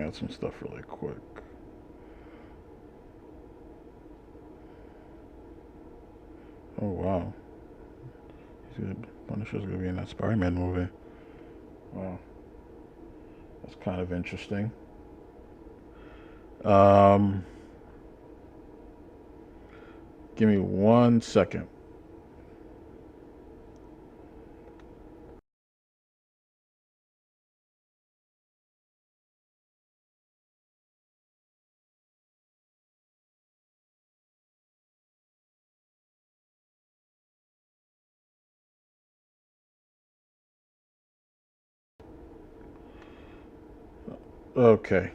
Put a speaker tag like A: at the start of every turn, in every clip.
A: at some stuff really quick. Oh wow, Punisher's gonna be in that Spider-Man movie. Wow, that's kind of interesting. Um, Give me 1 second. Okay.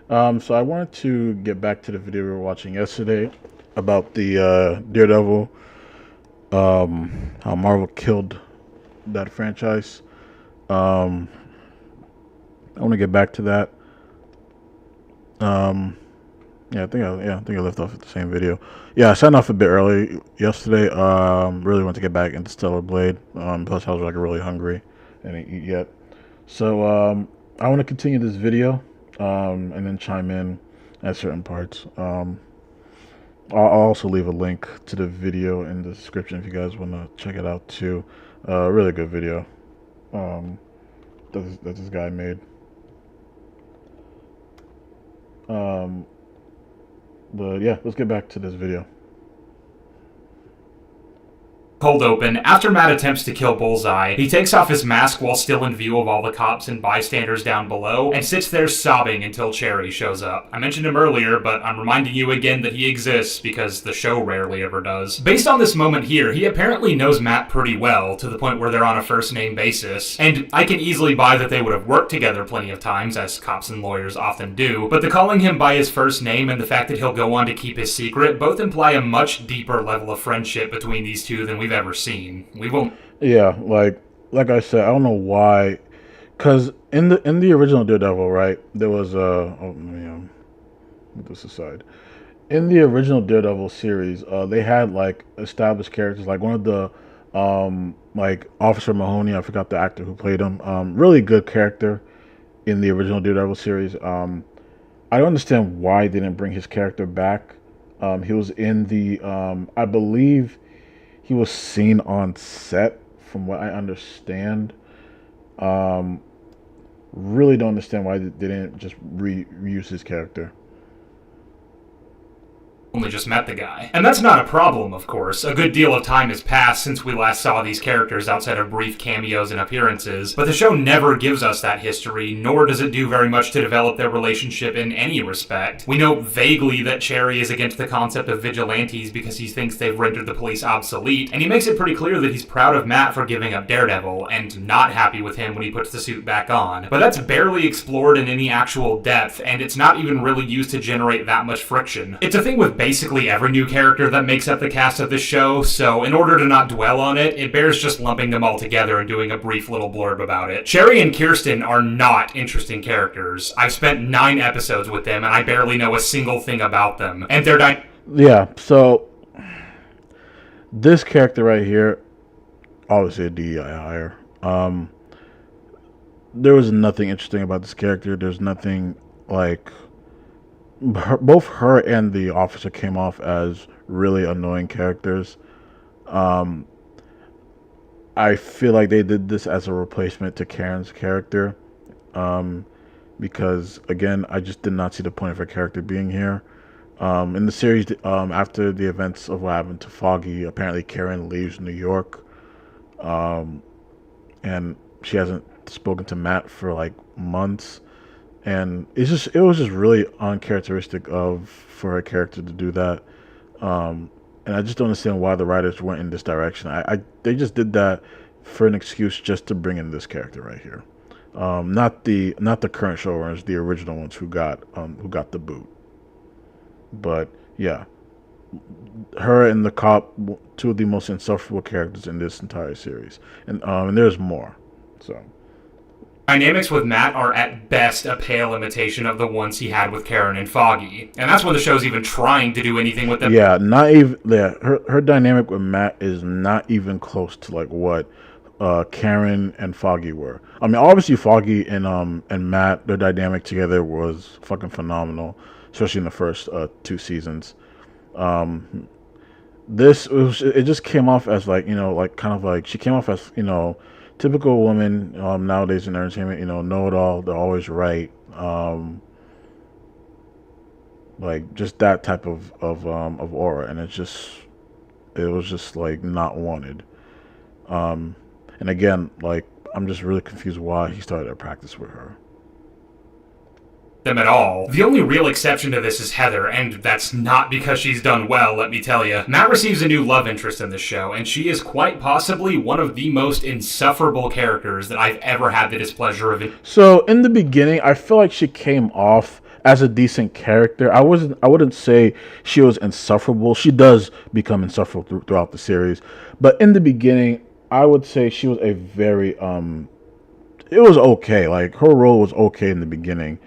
A: So I wanted to get back to the video we were watching yesterday about the Daredevil, how Marvel killed that franchise. Um, I want to get back to that. Um, I think I left off at the same video. Yeah, I signed off a bit early yesterday. Really want to get back into Stellar Blade. Plus I was like really hungry and didn't eat yet. So I want to continue this video, and then chime in at certain parts. I'll also leave a link to the video in the description if you guys want to check it out too. Really good video um, that this guy made. Um, but yeah, let's get back to this video.
B: Cold open, after Matt attempts to kill Bullseye, he takes off his mask while still in view of all the cops and bystanders down below, and sits there sobbing until Cherry shows up. I mentioned him earlier, but I'm reminding you again that he exists because the show rarely ever does. Based on this moment here, he apparently knows Matt pretty well, to the point where they're on a first-name basis, and I can easily buy that they would have worked together plenty of times, as cops and lawyers often do, but the calling him by his first name and the fact that he'll go on to keep his secret both imply a much deeper level of friendship between these two than we've ever seen. We won't.
A: Yeah, like I said, I don't know why, because in the original Daredevil, right, there was put this aside. In the original Daredevil series, they had like established characters, like one of the like Officer Mahoney. I forgot the actor who played him. Really good character in the original Daredevil series. I don't understand why they didn't bring his character back. He was in the I believe he was seen on set, from what I understand. Um, really don't understand why they didn't just reuse his character.
B: Only just met the guy. And that's not a problem, of course. A good deal of time has passed since we last saw these characters outside of brief cameos and appearances, but the show never gives us that history, nor does it do very much to develop their relationship in any respect. We know vaguely that Cherry is against the concept of vigilantes because he thinks they've rendered the police obsolete, and he makes it pretty clear that he's proud of Matt for giving up Daredevil, and not happy with him when he puts the suit back on. But that's barely explored in any actual depth, and it's not even really used to generate that much friction. It's a thing with basically every new character that makes up the cast of this show, so in order to not dwell on it, it bears just lumping them all together and doing a brief little blurb about it. Cherry and Kirsten are not interesting characters. I've spent 9 episodes with them, and I barely know a single thing about them. And they're
A: Yeah, so this character right here, obviously a DEI hire. There was nothing interesting about this character. There's nothing like both her and the officer came off as really annoying characters. Um, I feel like they did this as a replacement to Karen's character, um, because again, I just did not see the point of her character being here. In the series, after the events of what happened to Foggy, apparently Karen leaves New York, um, and she hasn't spoken to Matt for like months. And it was just really uncharacteristic of for her character to do that. And I just don't understand why the writers went in this direction. They just did that for an excuse just to bring in this character right here. Not the current showrunners, the original ones who got the boot. But yeah, her and the cop, two of the most insufferable characters in this entire series, and there's more. So.
B: dynamics with Matt are at best a pale imitation of the ones he had with Karen and Foggy. And that's when the show's even trying to do anything with them.
A: Yeah, not even. Yeah, her dynamic with Matt is not even close to like what Karen and Foggy were. I mean, obviously Foggy and Matt, their dynamic together was fucking phenomenal, especially in the first two seasons. Um, it just came off as like, like kind of like she came off as, typical woman nowadays in entertainment, know it all, they're always right. Like just that type of aura, and it was just like not wanted. Um, and again, like I'm just really confused why he started a practice with her.
B: Them at all. The only real exception to this is Heather, and that's not because she's done well, let me tell you. Matt receives a new love interest in this show, and she is quite possibly one of the most insufferable characters that I've ever had the displeasure of.
A: So in the beginning, I feel like she came off as a decent character. I wouldn't say she was insufferable. She does become insufferable throughout the series, but in the beginning, I would say she was a very it was okay. Like her role was okay in the beginning.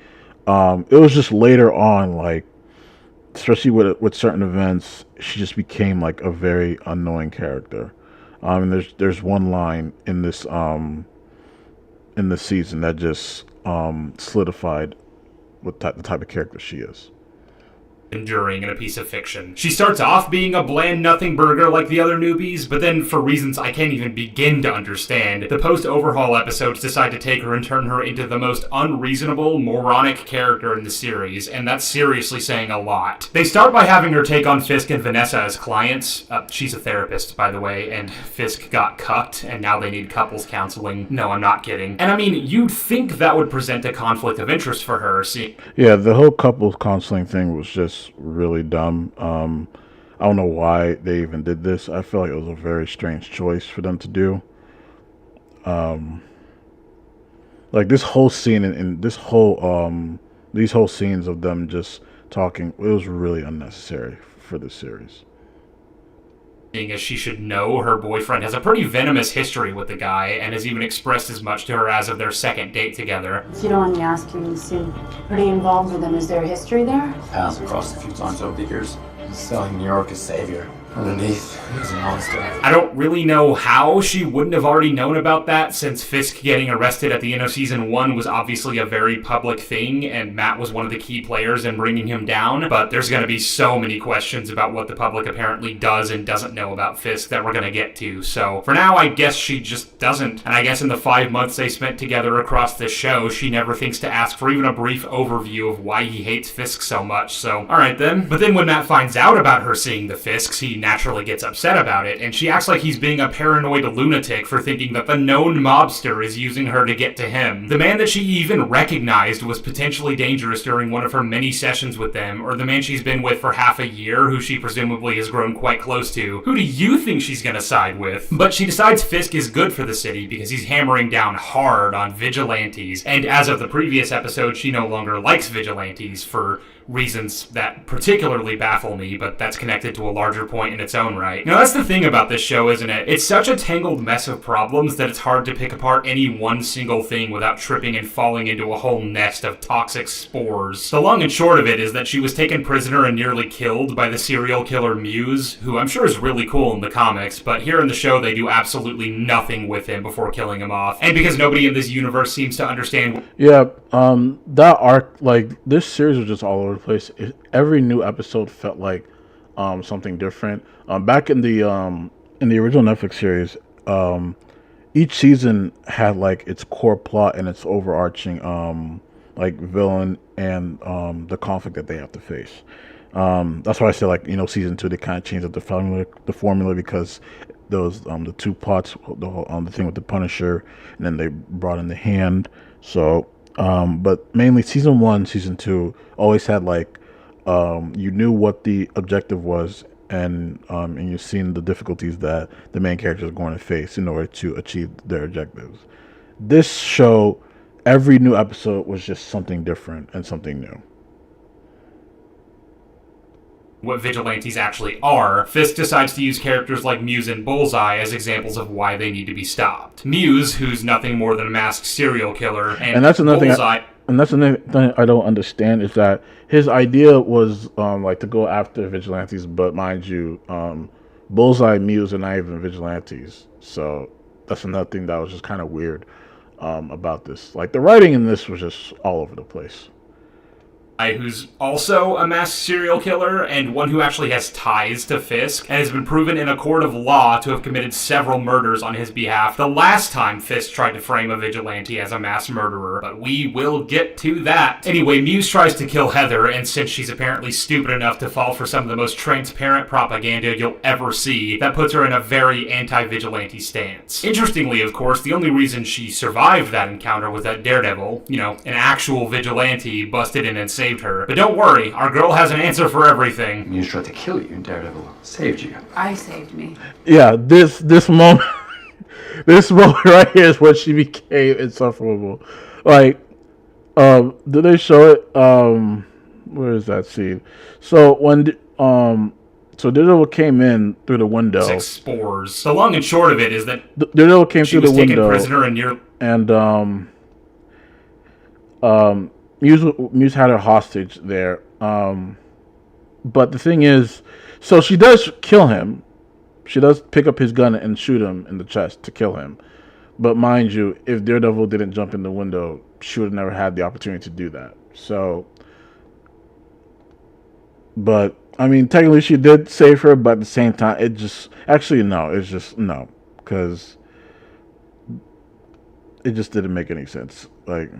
A: It was just later on, like especially with certain events, she just became like a very annoying character. And there's one line in this season that just solidified the type of character she is.
B: Enduring in a piece of fiction. She starts off being a bland nothing burger like the other newbies, but then for reasons I can't even begin to understand, the post-overhaul episodes decide to take her and turn her into the most unreasonable, moronic character in the series, and that's seriously saying a lot. They start by having her take on Fisk and Vanessa as clients. She's a therapist, by the way, and Fisk got cucked, and now they need couples counseling. No, I'm not kidding. And I mean, you'd think that would present a conflict of interest for her, see?
A: Yeah, the whole couples counseling thing was just really dumb. I don't know why they even did this. I feel like it was a very strange choice for them to do. Like this whole scene and this whole these whole scenes of them just talking, it was really unnecessary for this series.
B: As she should know, her boyfriend has a pretty venomous history with the guy and has even expressed as much to her as of their second date together.
C: If you don't mind me asking, you seem pretty involved with him. Is there a history there?
D: Paths crossed a few times over the years. Selling New York as savior. Underneath, he's a monster.
B: I don't really know how she wouldn't have already known about that, since Fisk getting arrested at the end of Season 1 was obviously a very public thing, and Matt was one of the key players in bringing him down, but there's going to be so many questions about what the public apparently does and doesn't know about Fisk that we're going to get to, so for now, I guess she just doesn't, and I guess in the 5 months they spent together across this show, she never thinks to ask for even a brief overview of why he hates Fisk so much, so alright then. But then when Matt finds out about her seeing the Fisks, he naturally gets upset about it, and she acts like he's being a paranoid lunatic for thinking that the known mobster is using her to get to him. The man that she even recognized was potentially dangerous during one of her many sessions with them, or the man she's been with for half a year, who she presumably has grown quite close to. Who do you think she's gonna side with? But she decides Fisk is good for the city because he's hammering down hard on vigilantes, and as of the previous episode, she no longer likes vigilantes for reasons that particularly baffle me, but that's connected to a larger point in its own right. Now, that's the thing about this show, isn't it? It's such a tangled mess of problems that it's hard to pick apart any one single thing without tripping and falling into a whole nest of toxic spores. The long and short of it is that she was taken prisoner and nearly killed by the serial killer Muse, who I'm sure is really cool in the comics, but here in the show they do absolutely nothing with him before killing him off. And because nobody in this universe seems to understand...
A: Yeah, that arc, like, this series was just all over the place. Every new episode felt like something different. Back in the original Netflix series, each season had like its core plot and its overarching like villain and the conflict that they have to face. That's why I say, like, season 2 they kind of changed up the formula because those the two plots, the thing with the Punisher, and then they brought in the Hand. So but mainly season 1, season 2 always had like you knew what the objective was, and you've seen the difficulties that the main character is going to face in order to achieve their objectives. This show, every new episode was just something different and something new.
B: What vigilantes actually are, Fisk decides to use characters like Muse and Bullseye as examples of why they need to be stopped. Muse, who's nothing more than a masked serial killer, and that's another
A: Bullseye... And that's another thing I don't understand, is that his idea was like to go after vigilantes, but mind you, Bullseye, Muse are not even vigilantes. So that's another thing that was just kind of weird about this. Like the writing in this was just all over the place.
B: Who's also a masked serial killer and one who actually has ties to Fisk and has been proven in a court of law to have committed several murders on his behalf the last time Fisk tried to frame a vigilante as a mass murderer, but we will get to that. Anyway, Muse tries to kill Heather, and since she's apparently stupid enough to fall for some of the most transparent propaganda you'll ever see, that puts her in a very anti-vigilante stance. Interestingly, of course, the only reason she survived that encounter was that Daredevil, an actual vigilante, busted in and saved her. But don't worry, our girl has an answer for everything.
D: Muse tried to kill you, and Daredevil saved you.
C: I saved me.
A: Yeah, this moment, this moment right here is when she became insufferable. Like, did they show it? Where is that scene? So when so Daredevil came in through the window.
B: 6 spores. The long and short of it is that
A: Daredevil came
B: she
A: through
B: was
A: the
B: taken
A: window,
B: prisoner and
A: Muse had her hostage there. But the thing is, so she does kill him. She does pick up his gun and shoot him in the chest to kill him. But mind you, if Daredevil didn't jump in the window, she would have never had the opportunity to do that. So, but I mean, technically she did save her, but at the same time, because it just didn't make any sense. Like,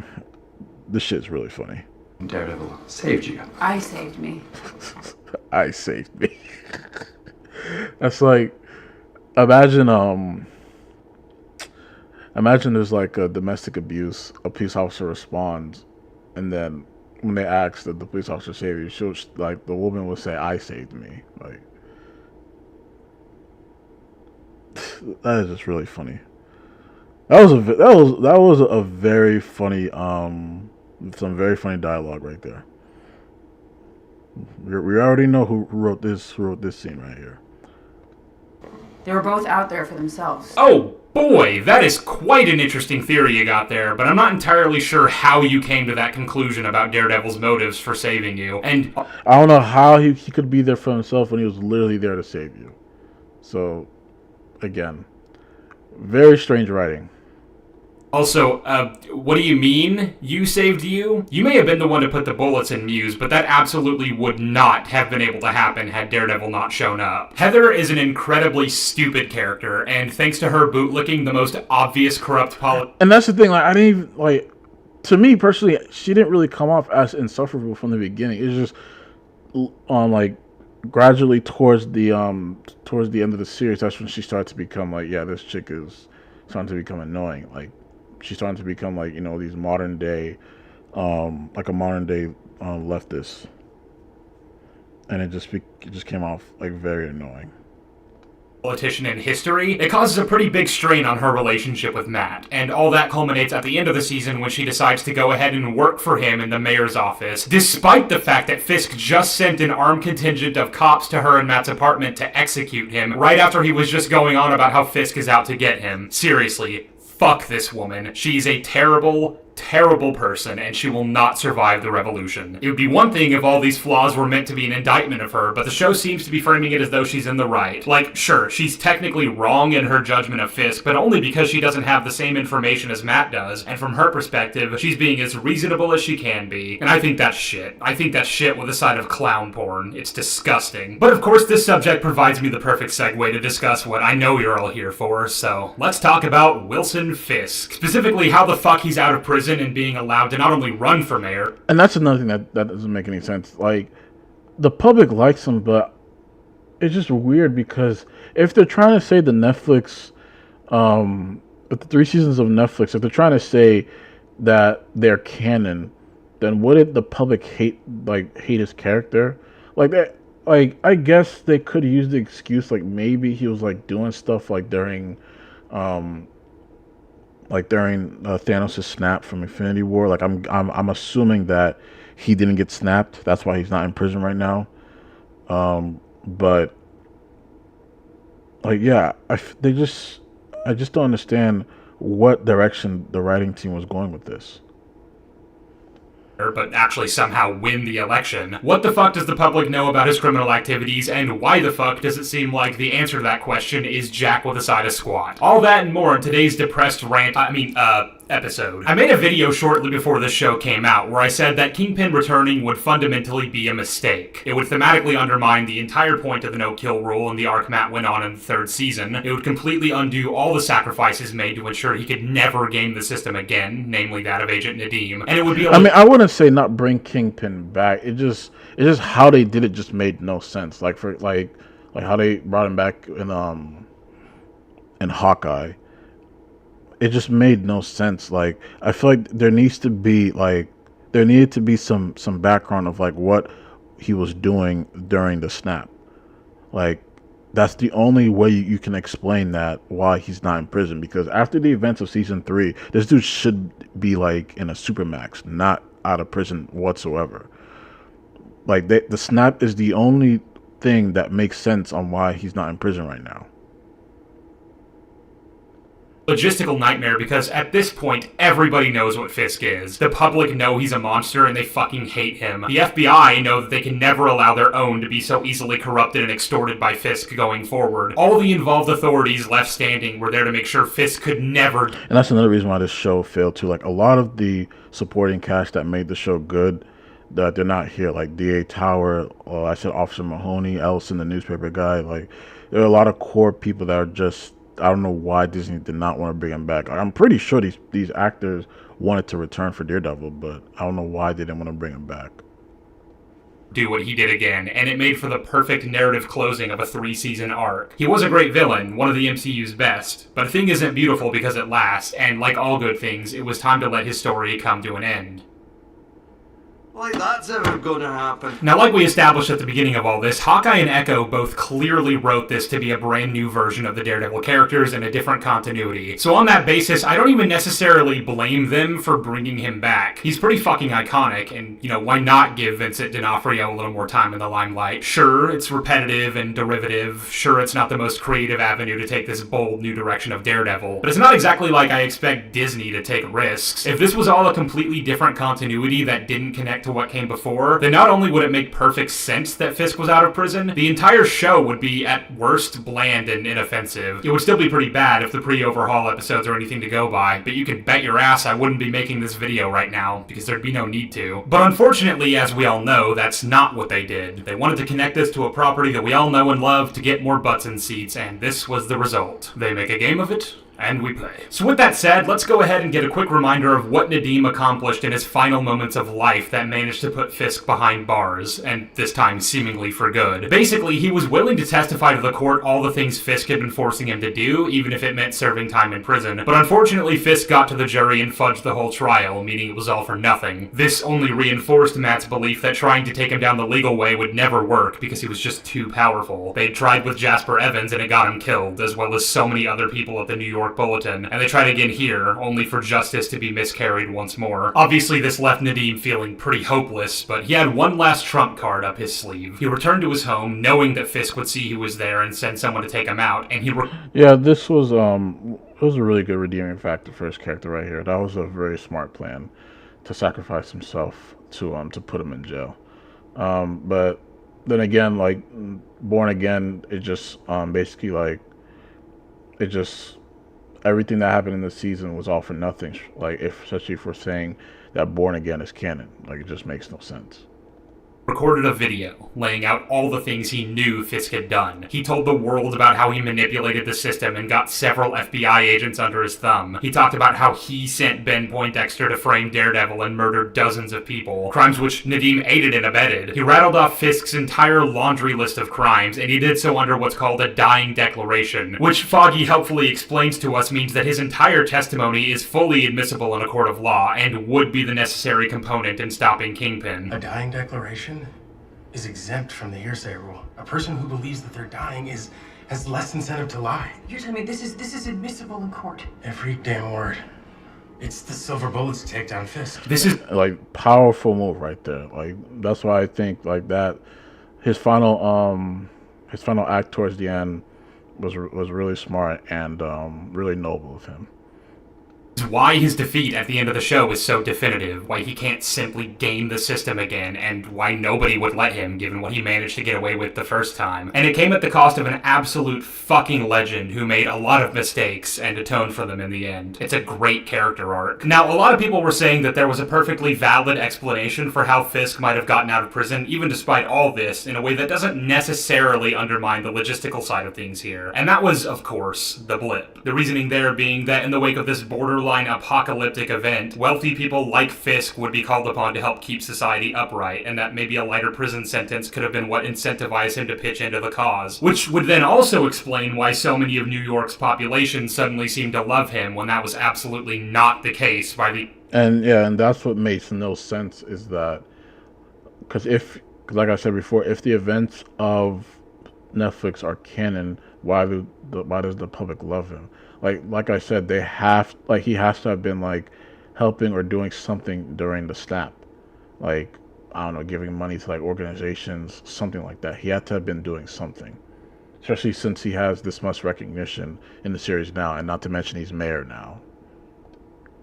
A: this shit's really funny.
D: Daredevil saved you.
C: I saved me.
A: I saved me. That's like, imagine there's like a domestic abuse, a police officer responds, and then when they ask that the police officer saved you, the woman will say, "I saved me." Like, that is just really funny. That was a very funny some very funny dialogue right there. We already know who wrote this scene right here.
C: They were both out there for themselves.
B: oh boy, that is quite an interesting theory you got there, but I'm not entirely sure how you came to that conclusion about Daredevil's motives for saving you. And
A: I don't know how he could be there for himself when he was literally there to save you. So, again, very strange writing.
B: also, what do you mean you saved you? You may have been the one to put the bullets in Muse, but that absolutely would not have been able to happen had Daredevil not shown up. Heather is an incredibly stupid character, and thanks to her bootlicking the most obvious corrupt
A: And that's the thing, like, I didn't even, like, to me personally, she didn't really come off as insufferable from the beginning. It's just, like, gradually towards the end of the series, that's when she started to become like, yeah, this chick is starting to become annoying. Like, she's starting to become like, these modern day, like a modern day leftist, and it just came off like very annoying.
B: Politician in history, it causes a pretty big strain on her relationship with Matt, and all that culminates at the end of the season when she decides to go ahead and work for him in the mayor's office, despite the fact that Fisk just sent an armed contingent of cops to her and Matt's apartment to execute him right after he was just going on about how Fisk is out to get him. Seriously, fuck this woman. She's a terrible, terrible person, and she will not survive the revolution. It would be one thing if all these flaws were meant to be an indictment of her, but the show seems to be framing it as though she's in the right. Like, sure, she's technically wrong in her judgment of Fisk, but only because she doesn't have the same information as Matt does, and from her perspective, she's being as reasonable as she can be, and I think that's shit. I think that's shit with a side of clown porn. It's disgusting. But of course, this subject provides me the perfect segue to discuss what I know you're all here for, so let's talk about Wilson Fisk. Specifically, how the fuck he's out of prison and being allowed to not only run for mayor.
A: And that's another thing that doesn't make any sense. Like, the public likes him, but it's just weird because if they're trying to say the Netflix, the 3 seasons of Netflix, if they're trying to say that they're canon, then wouldn't the public hate his character? Like that. Like, I guess they could use the excuse like maybe he was like doing stuff like during Thanos' snap from Infinity War. Like, I'm assuming that he didn't get snapped. That's why he's not in prison right now. But like, yeah, I just don't understand what direction the writing team was going with this.
B: but actually somehow win the election. What the fuck does the public know about his criminal activities, and why the fuck does it seem like the answer to that question is Jack with a side of squat? All that and more in today's depressed episode. I made a video shortly before this show came out where I said that Kingpin returning would fundamentally be a mistake. It would thematically undermine the entire point of the no-kill rule and the arc Matt went on in the third season. It would completely undo all the sacrifices made to ensure he could never game the system again, namely that of Agent Nadeem. And it would be
A: I wouldn't say not bring Kingpin back. It's just how they did it just made no sense. Like how they brought him back in Hawkeye. It just made no sense. Like, I feel like there needed to be some background of like what he was doing during the snap. Like, that's the only way you can explain that why he's not in prison. Because after the events of season 3, this dude should be like in a supermax, not out of prison whatsoever. Like, the snap is the only thing that makes sense on why he's not in prison right now.
B: Logistical nightmare because at this point, everybody knows what Fisk is. The public know he's a monster and they fucking hate him. The FBI know that they can never allow their own to be so easily corrupted and extorted by Fisk going forward. All the involved authorities left standing were there to make sure Fisk could never...
A: And that's another reason why this show failed too. Like, a lot of the supporting cast that made the show good, that they're not here. Like D.A. Tower, or I said Officer Mahoney, Ellison, the newspaper guy. Like, there are a lot of core people that are just... I don't know why Disney did not want to bring him back. I'm pretty sure these actors wanted to return for Daredevil, but I don't know why they didn't want to bring him back.
B: Do what he did again, and it made for the perfect narrative closing of a 3-season arc. He was a great villain, one of the MCU's best, but a thing isn't beautiful because it lasts, and like all good things, it was time to let his story come to an end.
E: Like that's ever gonna happen.
B: Now, like we established at the beginning of all this, Hawkeye and Echo both clearly wrote this to be a brand new version of the Daredevil characters in a different continuity. So on that basis, I don't even necessarily blame them for bringing him back. He's pretty fucking iconic, and, why not give Vincent D'Onofrio a little more time in the limelight? Sure, it's repetitive and derivative. Sure, it's not the most creative avenue to take this bold new direction of Daredevil. But it's not exactly like I expect Disney to take risks. If this was all a completely different continuity that didn't connect to what came before, then not only would it make perfect sense that Fisk was out of prison, the entire show would be at worst bland and inoffensive. It would still be pretty bad if the pre-overhaul episodes are anything to go by, but you can bet your ass I wouldn't be making this video right now, because there'd be no need to. But unfortunately, as we all know, that's not what they did. They wanted to connect this to a property that we all know and love to get more butts in seats, and this was the result. They make a game of it, and we play. So with that said, let's go ahead and get a quick reminder of what Nadeem accomplished in his final moments of life that managed to put Fisk behind bars, and this time seemingly for good. Basically, he was willing to testify to the court all the things Fisk had been forcing him to do, even if it meant serving time in prison. But unfortunately, Fisk got to the jury and fudged the whole trial, meaning it was all for nothing. This only reinforced Matt's belief that trying to take him down the legal way would never work, because he was just too powerful. They'd tried with Jasper Evans and it got him killed, as well as so many other people at the New York Bulletin, and they tried again here, only for justice to be miscarried once more. Obviously, this left Nadeem feeling pretty hopeless, but he had one last trump card up his sleeve. He returned to his home, knowing that Fisk would see he was there and send someone to take him out, and
A: this was it was a really good redeeming factor for his character right here. That was a very smart plan to sacrifice himself to put him in jail. But then again, like, Born Again, it just basically, like, it just, everything that happened in this season was all for nothing. Like, especially if we're saying that Born Again is canon, like, it just makes no sense.
B: Recorded a video laying out all the things he knew Fisk had done. He told the world about how he manipulated the system and got several FBI agents under his thumb. He talked about how he sent Ben Poindexter to frame Daredevil and murder dozens of people, crimes which Nadeem aided and abetted. He rattled off Fisk's entire laundry list of crimes, and he did so under what's called a dying declaration, which Foggy helpfully explains to us means that his entire testimony is fully admissible in a court of law and would be the necessary component in stopping Kingpin.
F: A dying declaration is exempt from the hearsay rule. A person who believes that they're dying has less incentive to lie.
G: You're telling me this is admissible in court?
F: Every damn word. It's the silver bullets to take down Fisk.
B: This is
A: like powerful move right there. Like, that's why I think like that his final act towards the end was really smart and really noble of him.
B: Why his defeat at the end of the show is so definitive, why he can't simply game the system again, and why nobody would let him given what he managed to get away with the first time. And it came at the cost of an absolute fucking legend who made a lot of mistakes and atoned for them in the end. It's a great character arc. Now, a lot of people were saying that there was a perfectly valid explanation for how Fisk might have gotten out of prison, even despite all this, in a way that doesn't necessarily undermine the logistical side of things here. And that was, of course, the blip. The reasoning there being that in the wake of this borderline apocalyptic event, wealthy people like Fisk would be called upon to help keep society upright, and that maybe a lighter prison sentence could have been what incentivized him to pitch into the cause. Which would then also explain why so many of New York's population suddenly seemed to love him when that was absolutely not the case by the...
A: And that's what makes no sense, is that, because like I said before, if the events of Netflix are canon, why does the public love him? Like I said, he has to have been like helping or doing something during the snap, like, I don't know, giving money to like organizations, something like that. He had to have been doing something, especially since he has this much recognition in the series now, and not to mention he's mayor now.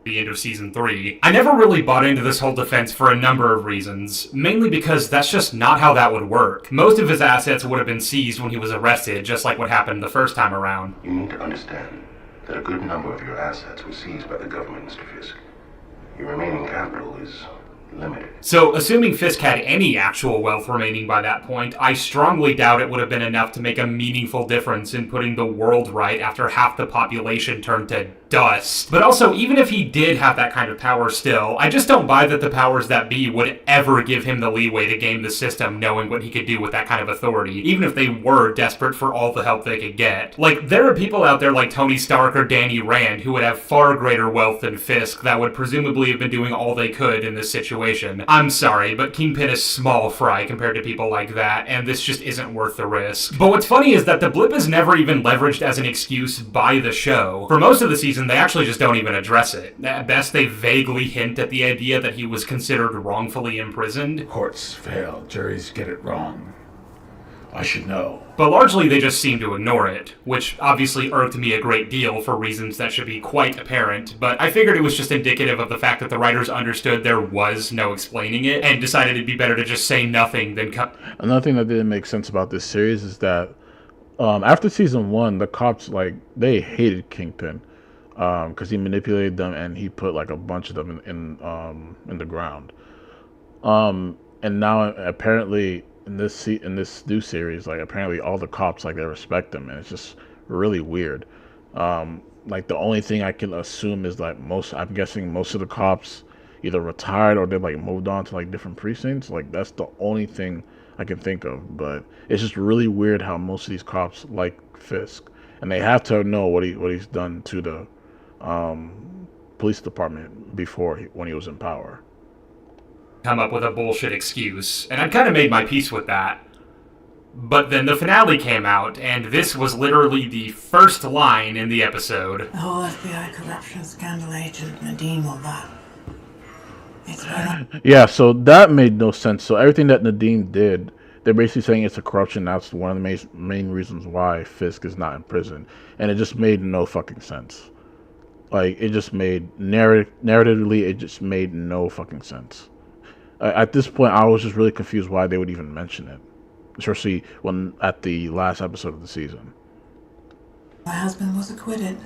B: The end of season 3. I never really bought into this whole defense for a number of reasons, mainly because that's just not how that would work. Most of his assets would have been seized when he was arrested, just like what happened the first time around.
H: You need to understand that a good number of your assets were seized by the government, Mr. Fisk. Your remaining capital is limited.
B: So, assuming Fisk had any actual wealth remaining by that point, I strongly doubt it would have been enough to make a meaningful difference in putting the world right after half the population turned to dust. But also, even if he did have that kind of power still, I just don't buy that the powers that be would ever give him the leeway to game the system knowing what he could do with that kind of authority, even if they were desperate for all the help they could get. Like, there are people out there like Tony Stark or Danny Rand who would have far greater wealth than Fisk that would presumably have been doing all they could in this situation. I'm sorry, but Kingpin is small fry compared to people like that, and this just isn't worth the risk. But what's funny is that the blip is never even leveraged as an excuse by the show. For most of the season, they actually just don't even address it. At best, they vaguely hint at the idea that he was considered wrongfully imprisoned.
I: Courts fail, juries get it wrong. I should know.
B: But largely they just seem to ignore it, which obviously irked me a great deal for reasons that should be quite apparent, but I figured it was just indicative of the fact that the writers understood there was no explaining it, and decided it'd be better to just say nothing than cut.
A: Another thing that didn't make sense about this series is that after season 1, the cops, like, they hated Kingpin because he manipulated them and he put like a bunch of them in the ground. And now apparently in this new series, like, apparently all the cops, like, they respect him, and it's just really weird. Like, the only thing I can assume is like I'm guessing most of the cops either retired or they like moved on to like different precincts. Like, that's the only thing I can think of. But it's just really weird how most of these cops like Fisk, and they have to know what he's done to the police department before when he was in power.
B: Come up with a bullshit excuse, and I'd kind of made my peace with that. But then the finale came out, and this was literally the first line in the episode.
J: The whole FBI corruption scandal agent Nadeem will back.
A: Yeah, so that made no sense. So everything that Nadeem did, they're basically saying it's a corruption. That's one of the main reasons why Fisk is not in prison. And it just made no fucking sense. Like, it just made, narratively, it just made no fucking sense. At this point, I was just really confused why they would even mention it. Especially when at the last episode of the season.
J: My husband was acquitted.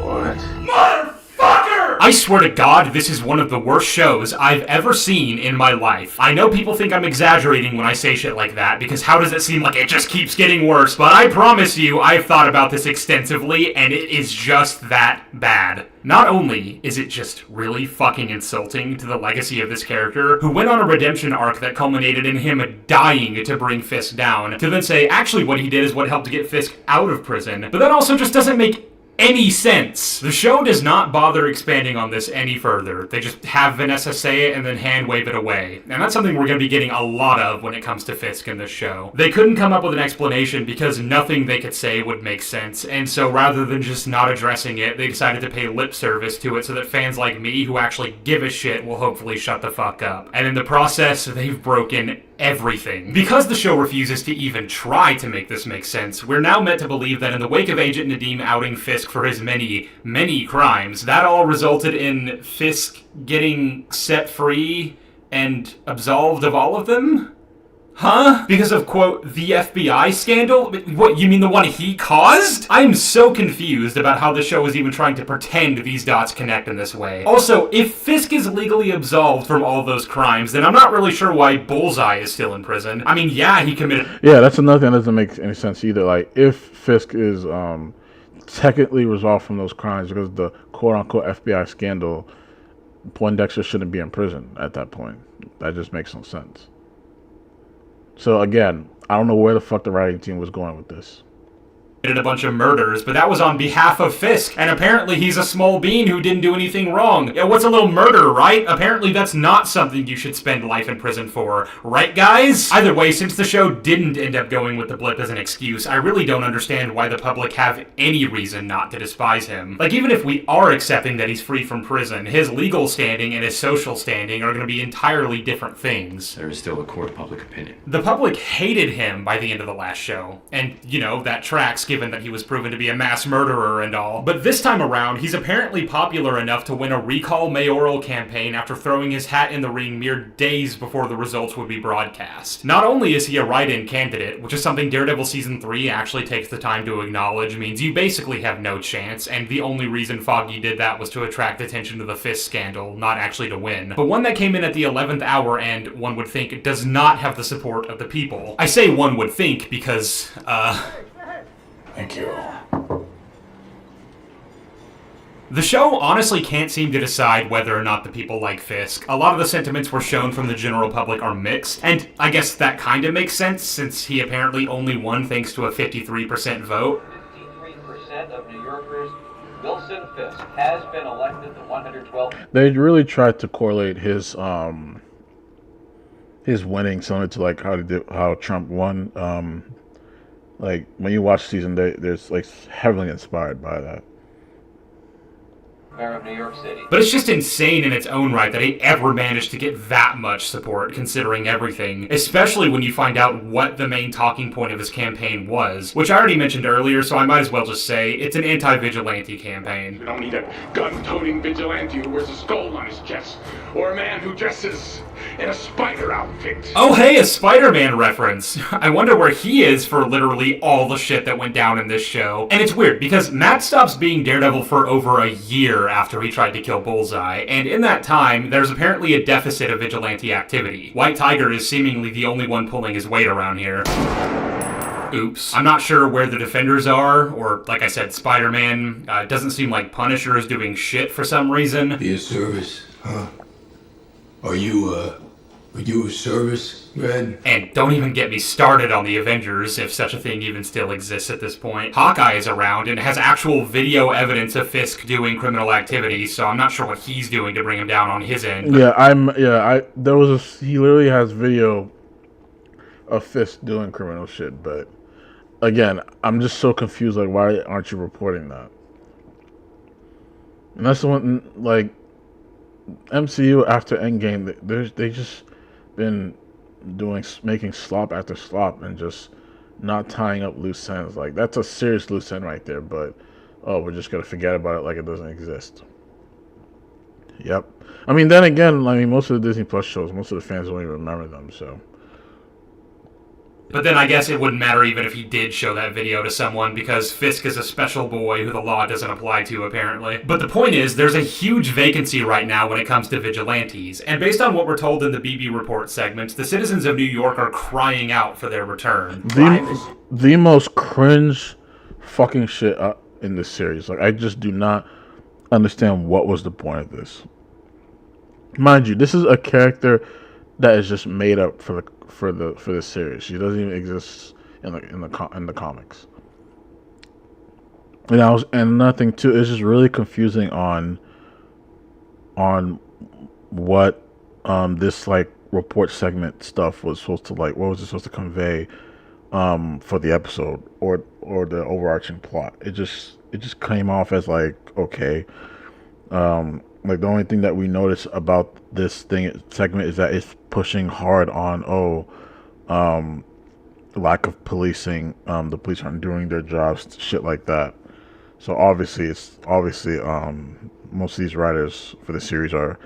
H: What?
B: Motherfucker! I swear to God, this is one of the worst shows I've ever seen in my life. I know people think I'm exaggerating when I say shit like that, because how does it seem like it just keeps getting worse? But I promise you, I've thought about this extensively, and it is just that bad. Not only is it just really fucking insulting to the legacy of this character, who went on a redemption arc that culminated in him dying to bring Fisk down, to then say actually what he did is what helped to get Fisk out of prison, but that also just doesn't make any sense. The show does not bother expanding on this any further. They just have Vanessa say it and then hand wave it away. And that's something we're going to be getting a lot of when it comes to Fisk in this show. They couldn't come up with an explanation because nothing they could say would make sense, and so rather than just not addressing it, they decided to pay lip service to it so that fans like me who actually give a shit will hopefully shut the fuck up. And in the process, they've broken everything. Because the show refuses to even try to make this make sense, we're now meant to believe that in the wake of Agent Nadeem outing Fisk for his many, many crimes, that all resulted in Fisk getting set free and absolved of all of them? Huh? Because of, quote, the FBI scandal? What, you mean the one he caused? I'm so confused about how the show is even trying to pretend these dots connect in this way. Also, if Fisk is legally absolved from all those crimes, then I'm not really sure why Bullseye is still in prison. I mean, yeah, he committed...
A: Yeah, that's another thing that doesn't make any sense either. Like, if Fisk is technically resolved from those crimes because of the quote-unquote FBI scandal, Poindexter shouldn't be in prison at that point. That just makes no sense. So again, I don't know where the fuck the writing team was going with this.
B: A bunch of murders, but that was on behalf of Fisk, and apparently he's a small bean who didn't do anything wrong. Yeah, what's a little murder, right? Apparently that's not something you should spend life in prison for, right guys? Either way, since the show didn't end up going with the blip as an excuse, I really don't understand why the public have any reason not to despise him. Like, even if we are accepting that he's free from prison, his legal standing and his social standing are going to be entirely different things.
D: There is still a court of public opinion.
B: The public hated him by the end of the last show, and, you know, that tracks given that he was proven to be a mass murderer and all. But this time around, he's apparently popular enough to win a recall mayoral campaign after throwing his hat in the ring mere days before the results would be broadcast. Not only is he a write-in candidate, which is something Daredevil Season 3 actually takes the time to acknowledge, means you basically have no chance, and the only reason Foggy did that was to attract attention to the Fisk scandal, not actually to win. But one that came in at the 11th hour and, one would think, does not have the support of the people. I say one would think because,
I: Thank you.
B: The show honestly can't seem to decide whether or not the people like Fisk. A lot of the sentiments we're shown from the general public are mixed, and I guess that kind of makes sense since he apparently only won thanks to a 53% vote.
K: 53% of New Yorkers, Wilson Fisk has been elected the 112th.
A: They really tried to correlate his winning similar to like how Trump won. Like, when you watch season, there's like heavily inspired by that.
K: Mayor of New York City.
B: But it's just insane in its own right that he ever managed to get that much support, considering everything. Especially when you find out what the main talking point of his campaign was, which I already mentioned earlier, so I might as well just say it's an anti-vigilante campaign.
I: We don't need a gun-toting vigilante who wears a skull on his chest, or a man who dresses in a spider outfit.
B: Oh hey, a Spider-Man reference. I wonder where he is for literally all the shit that went down in this show. And it's weird, because Matt stops being Daredevil for over a year after he tried to kill Bullseye, and in that time, there's apparently a deficit of vigilante activity. White Tiger is seemingly the only one pulling his weight around here. Oops. I'm not sure where the Defenders are, or, like I said, Spider-Man. It doesn't seem like Punisher is doing shit for some reason.
L: Be a service, huh? Are you a service, Red?
B: And don't even get me started on the Avengers, if such a thing even still exists at this point. Hawkeye is around and has actual video evidence of Fisk doing criminal activity, so I'm not sure what he's doing to bring him down on his end.
A: He literally has video of Fisk doing criminal shit, but again, I'm just so confused, like, why aren't you reporting that? And that's the one, like, MCU after Endgame, they just been making slop after slop and just not tying up loose ends. Like, that's a serious loose end right there, but we're just gonna forget about it like it doesn't exist. Yep. I mean, then again, most of the Disney Plus shows, most of the fans don't even remember them, so.
B: But then I guess it wouldn't matter even if he did show that video to someone, because Fisk is a special boy who the law doesn't apply to, apparently. But the point is, there's a huge vacancy right now when it comes to vigilantes, and based on what we're told in the BB Report segment, the citizens of New York are crying out for their return.
A: The most cringe fucking shit in this series. Like, I just do not understand what was the point of this. Mind you, this is a character that is just made up for the series. She doesn't even exist in the comics. And nothing too. It's just really confusing on what this like report segment stuff was supposed to like. What was it supposed to convey for the episode or the overarching plot? It just came off as like, okay. Like, the only thing that we notice about this segment is that it's pushing hard on, lack of policing, the police aren't doing their jobs, shit like that. So obviously, most of these writers for the series are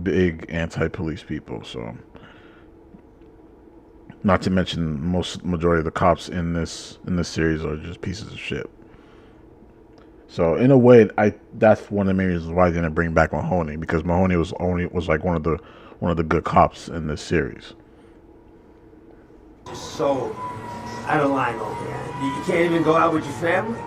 A: big anti-police people. So, not to mention majority of the cops in this series are just pieces of shit. So in a way, that's one of the main reasons why I didn't bring back Mahoney, because Mahoney was like one of the good cops in this series.
M: So, I don't lie over here. You can't even go out with your family?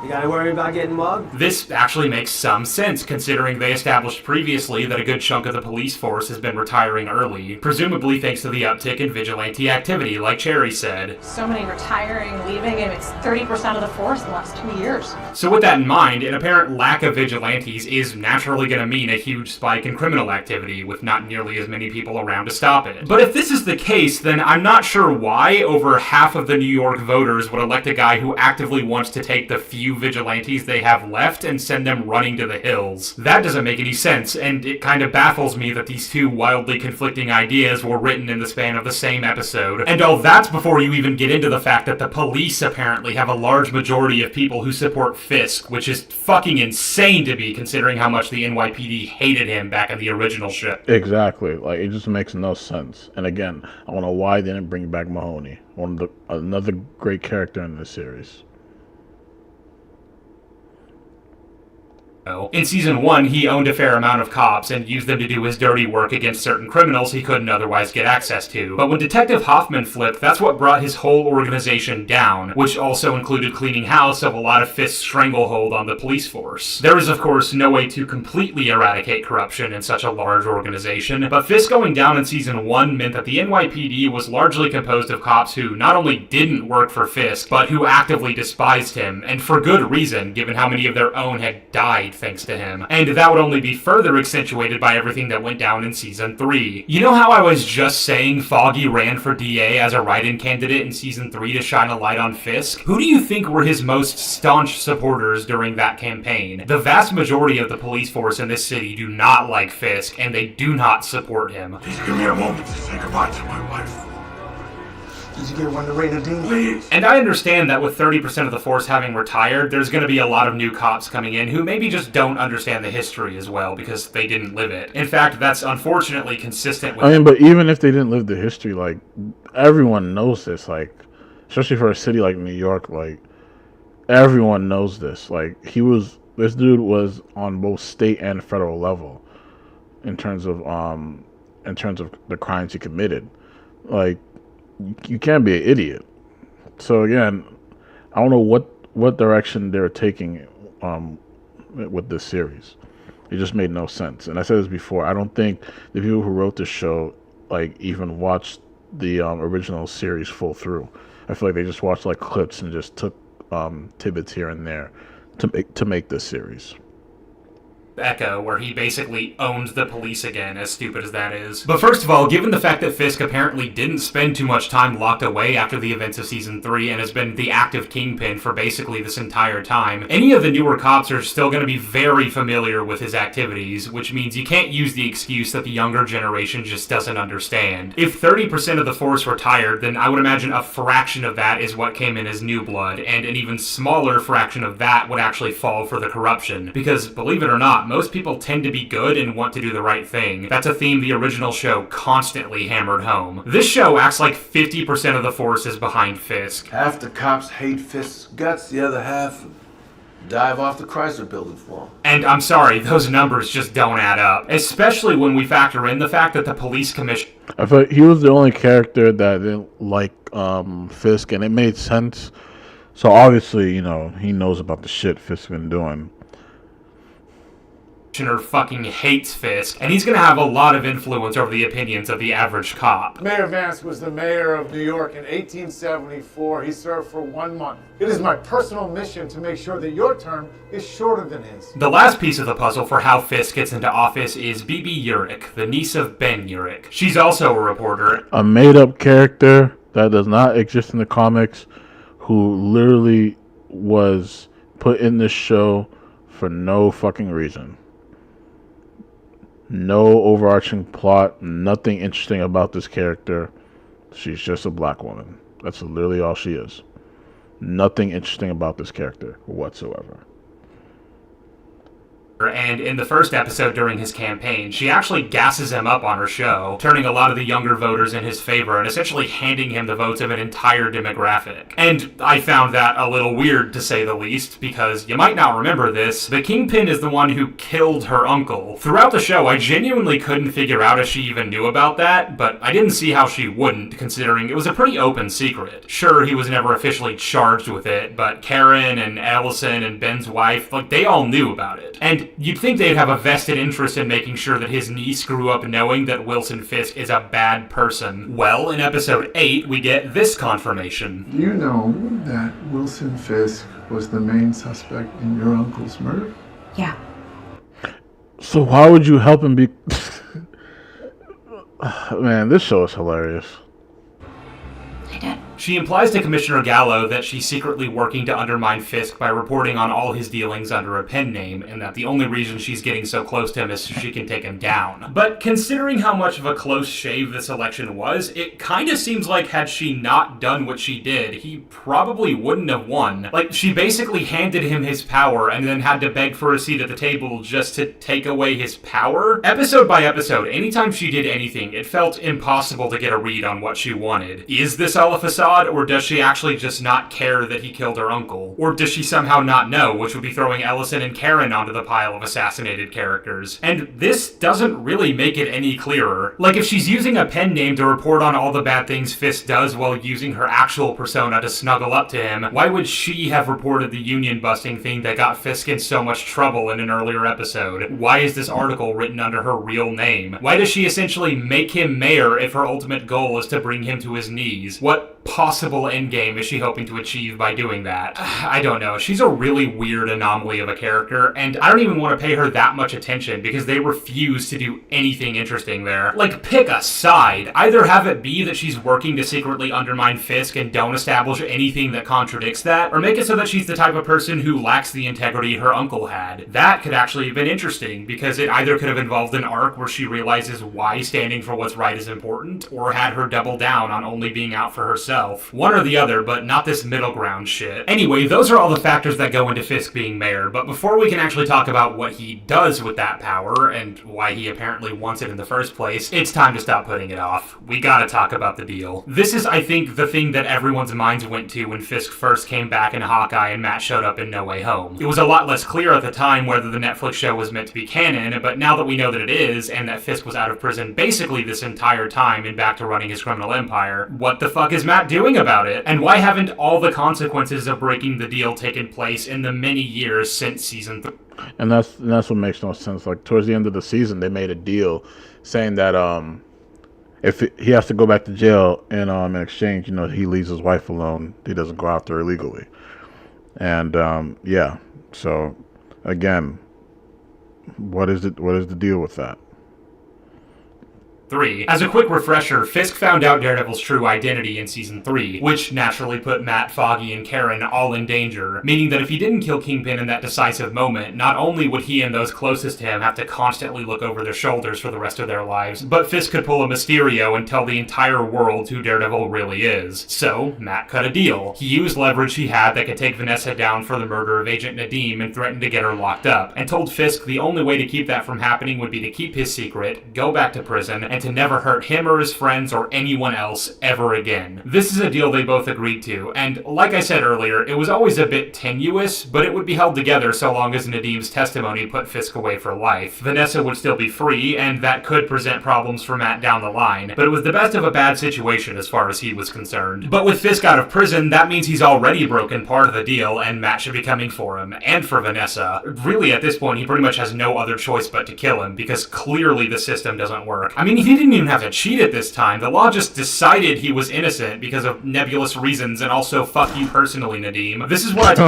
M: You gotta worry about getting mugged?
B: This actually makes some sense, considering they established previously that a good chunk of the police force has been retiring early, presumably thanks to the uptick in vigilante activity, like Cherry said.
G: So many retiring, leaving, and it's 30% of the force in the last 2 years.
B: So with that in mind, an apparent lack of vigilantes is naturally going to mean a huge spike in criminal activity, with not nearly as many people around to stop it. But if this is the case, then I'm not sure why over half of the New York voters would elect a guy who actively wants to take the few vigilantes they have left and send them running to the hills. That doesn't make any sense, and it kind of baffles me that these two wildly conflicting ideas were written in the span of the same episode. And all that's before you even get into the fact that the police apparently have a large majority of people who support Fisk, which is fucking insane to me considering how much the NYPD hated him back in the original show.
A: Exactly. Like, it just makes no sense. And again, I don't know why they didn't bring back Mahoney. Another great character in this series.
B: In Season 1, he owned a fair amount of cops and used them to do his dirty work against certain criminals he couldn't otherwise get access to. But when Detective Hoffman flipped, that's what brought his whole organization down, which also included cleaning house of a lot of Fisk's stranglehold on the police force. There is, of course, no way to completely eradicate corruption in such a large organization, but Fisk going down in Season 1 meant that the NYPD was largely composed of cops who not only didn't work for Fisk, but who actively despised him, and for good reason, given how many of their own had died thanks to him. And that would only be further accentuated by everything that went down in Season 3. You know how I was just saying Foggy ran for DA as a write-in candidate in Season 3 to shine a light on Fisk? Who do you think were his most staunch supporters during that campaign? The vast majority of the police force in this city do not like Fisk, and they do not support him.
L: Please give me a moment to say goodbye to my wife.
M: Did you get one to Raina Dean?
L: Please.
B: And I understand that with 30% of the force having retired, there's going to be a lot of new cops coming in who maybe just don't understand the history as well because they didn't live it. In fact, that's unfortunately consistent with...
A: I mean, but even if they didn't live the history, like, everyone knows this, like, especially for a city like New York, like, everyone knows this. Like, this dude was on both state and federal level in terms of the crimes he committed. Like, you can't be an idiot. So again, I don't know what direction they're taking with this series. It just made no sense. And I said this before, I don't think the people who wrote this show like even watched the original series full through. I feel like they just watched like clips and just took tidbits here and there to make this series.
B: Echo, where he basically owns the police again, as stupid as that is. But first of all, given the fact that Fisk apparently didn't spend too much time locked away after the events of Season 3 and has been the active kingpin for basically this entire time, any of the newer cops are still going to be very familiar with his activities, which means you can't use the excuse that the younger generation just doesn't understand. If 30% of the force retired, then I would imagine a fraction of that is what came in as new blood, and an even smaller fraction of that would actually fall for the corruption. Because, believe it or not, most people tend to be good and want to do the right thing. That's a theme the original show constantly hammered home. This show acts like 50% of the force is behind Fisk.
N: Half the cops hate Fisk's guts, the other half dive off the Chrysler building for him.
B: And I'm sorry, those numbers just don't add up. Especially when we factor in the fact that the police commission...
A: I feel like he was the only character that didn't like Fisk, and it made sense. So obviously, you know, he knows about the shit Fisk's been doing.
B: Fucking hates Fisk, and he's gonna have a lot of influence over the opinions of the average cop.
O: Mayor Vance was the mayor of New York in 1874. He served for 1 month. It is my personal mission to make sure that your term is shorter than his.
B: The last piece of the puzzle for how Fisk gets into office is Bibi Urich, the niece of Ben Urich. She's also a reporter.
A: A made-up character that does not exist in the comics, who literally was put in this show for no fucking reason. No overarching plot, nothing interesting about this character. She's just a black woman. That's literally all she is. Nothing interesting about this character whatsoever.
B: And in the first episode during his campaign, she actually gasses him up on her show, turning a lot of the younger voters in his favor and essentially handing him the votes of an entire demographic. And I found that a little weird, to say the least, because you might not remember this, but Kingpin is the one who killed her uncle. Throughout the show, I genuinely couldn't figure out if she even knew about that, but I didn't see how she wouldn't, considering it was a pretty open secret. Sure, he was never officially charged with it, but Karen and Allison and Ben's wife, like, they all knew about it. And you'd think they'd have a vested interest in making sure that his niece grew up knowing that Wilson Fisk is a bad person. Well, in episode 8, we get this confirmation.
P: You know that Wilson Fisk was the main suspect in your uncle's murder?
C: Yeah.
A: So why would you help him be... Man, this show is hilarious.
C: I did.
B: She implies to Commissioner Gallo that she's secretly working to undermine Fisk by reporting on all his dealings under a pen name, and that the only reason she's getting so close to him is so she can take him down. But considering how much of a close shave this election was, it kinda seems like had she not done what she did, he probably wouldn't have won. Like, she basically handed him his power and then had to beg for a seat at the table just to take away his power. Episode by episode, anytime she did anything, it felt impossible to get a read on what she wanted. Is this all a facade? Or does she actually just not care that he killed her uncle? Or does she somehow not know, which would be throwing Ellison and Karen onto the pile of assassinated characters? And this doesn't really make it any clearer. Like, if she's using a pen name to report on all the bad things Fisk does while using her actual persona to snuggle up to him, why would she have reported the union busting thing that got Fisk in so much trouble in an earlier episode? Why is this article written under her real name? Why does she essentially make him mayor if her ultimate goal is to bring him to his knees? What possible endgame is she hoping to achieve by doing that? I don't know. She's a really weird anomaly of a character, and I don't even want to pay her that much attention because they refuse to do anything interesting there. Like, pick a side. Either have it be that she's working to secretly undermine Fisk and don't establish anything that contradicts that, or make it so that she's the type of person who lacks the integrity her uncle had. That could actually have been interesting, because it either could have involved an arc where she realizes why standing for what's right is important, or had her double down on only being out for herself. One or the other, but not this middle ground shit. Anyway, those are all the factors that go into Fisk being mayor, but before we can actually talk about what he does with that power, and why he apparently wants it in the first place, it's time to stop putting it off. We gotta talk about the deal. This is, I think, the thing that everyone's minds went to when Fisk first came back in Hawkeye and Matt showed up in No Way Home. It was a lot less clear at the time whether the Netflix show was meant to be canon, but now that we know that it is, and that Fisk was out of prison basically this entire time and back to running his criminal empire, what the fuck is Matt doing about it? And why haven't all the consequences of breaking the deal taken place in the many years since season 3?
A: And that's what makes no sense. Like, towards the end of the season, they made a deal saying that if he has to go back to jail in exchange, he leaves his wife alone. He doesn't go after her illegally. And yeah. So again, what is the deal with that?
B: 3. As a quick refresher, Fisk found out Daredevil's true identity in Season 3, which naturally put Matt, Foggy, and Karen all in danger, meaning that if he didn't kill Kingpin in that decisive moment, not only would he and those closest to him have to constantly look over their shoulders for the rest of their lives, but Fisk could pull a Mysterio and tell the entire world who Daredevil really is. So, Matt cut a deal. He used leverage he had that could take Vanessa down for the murder of Agent Nadim and threatened to get her locked up, and told Fisk the only way to keep that from happening would be to keep his secret, go back to prison, and to never hurt him or his friends or anyone else ever again. This is a deal they both agreed to, and like I said earlier, it was always a bit tenuous, but it would be held together so long as Nadim's testimony put Fisk away for life. Vanessa would still be free, and that could present problems for Matt down the line, but it was the best of a bad situation as far as he was concerned. But with Fisk out of prison, that means he's already broken part of the deal, and Matt should be coming for him, and for Vanessa. Really, at this point, he pretty much has no other choice but to kill him, because clearly the system doesn't work. I mean, he didn't even have to cheat at this time. The law just decided he was innocent because of nebulous reasons, and also fuck you personally, Nadim. This is what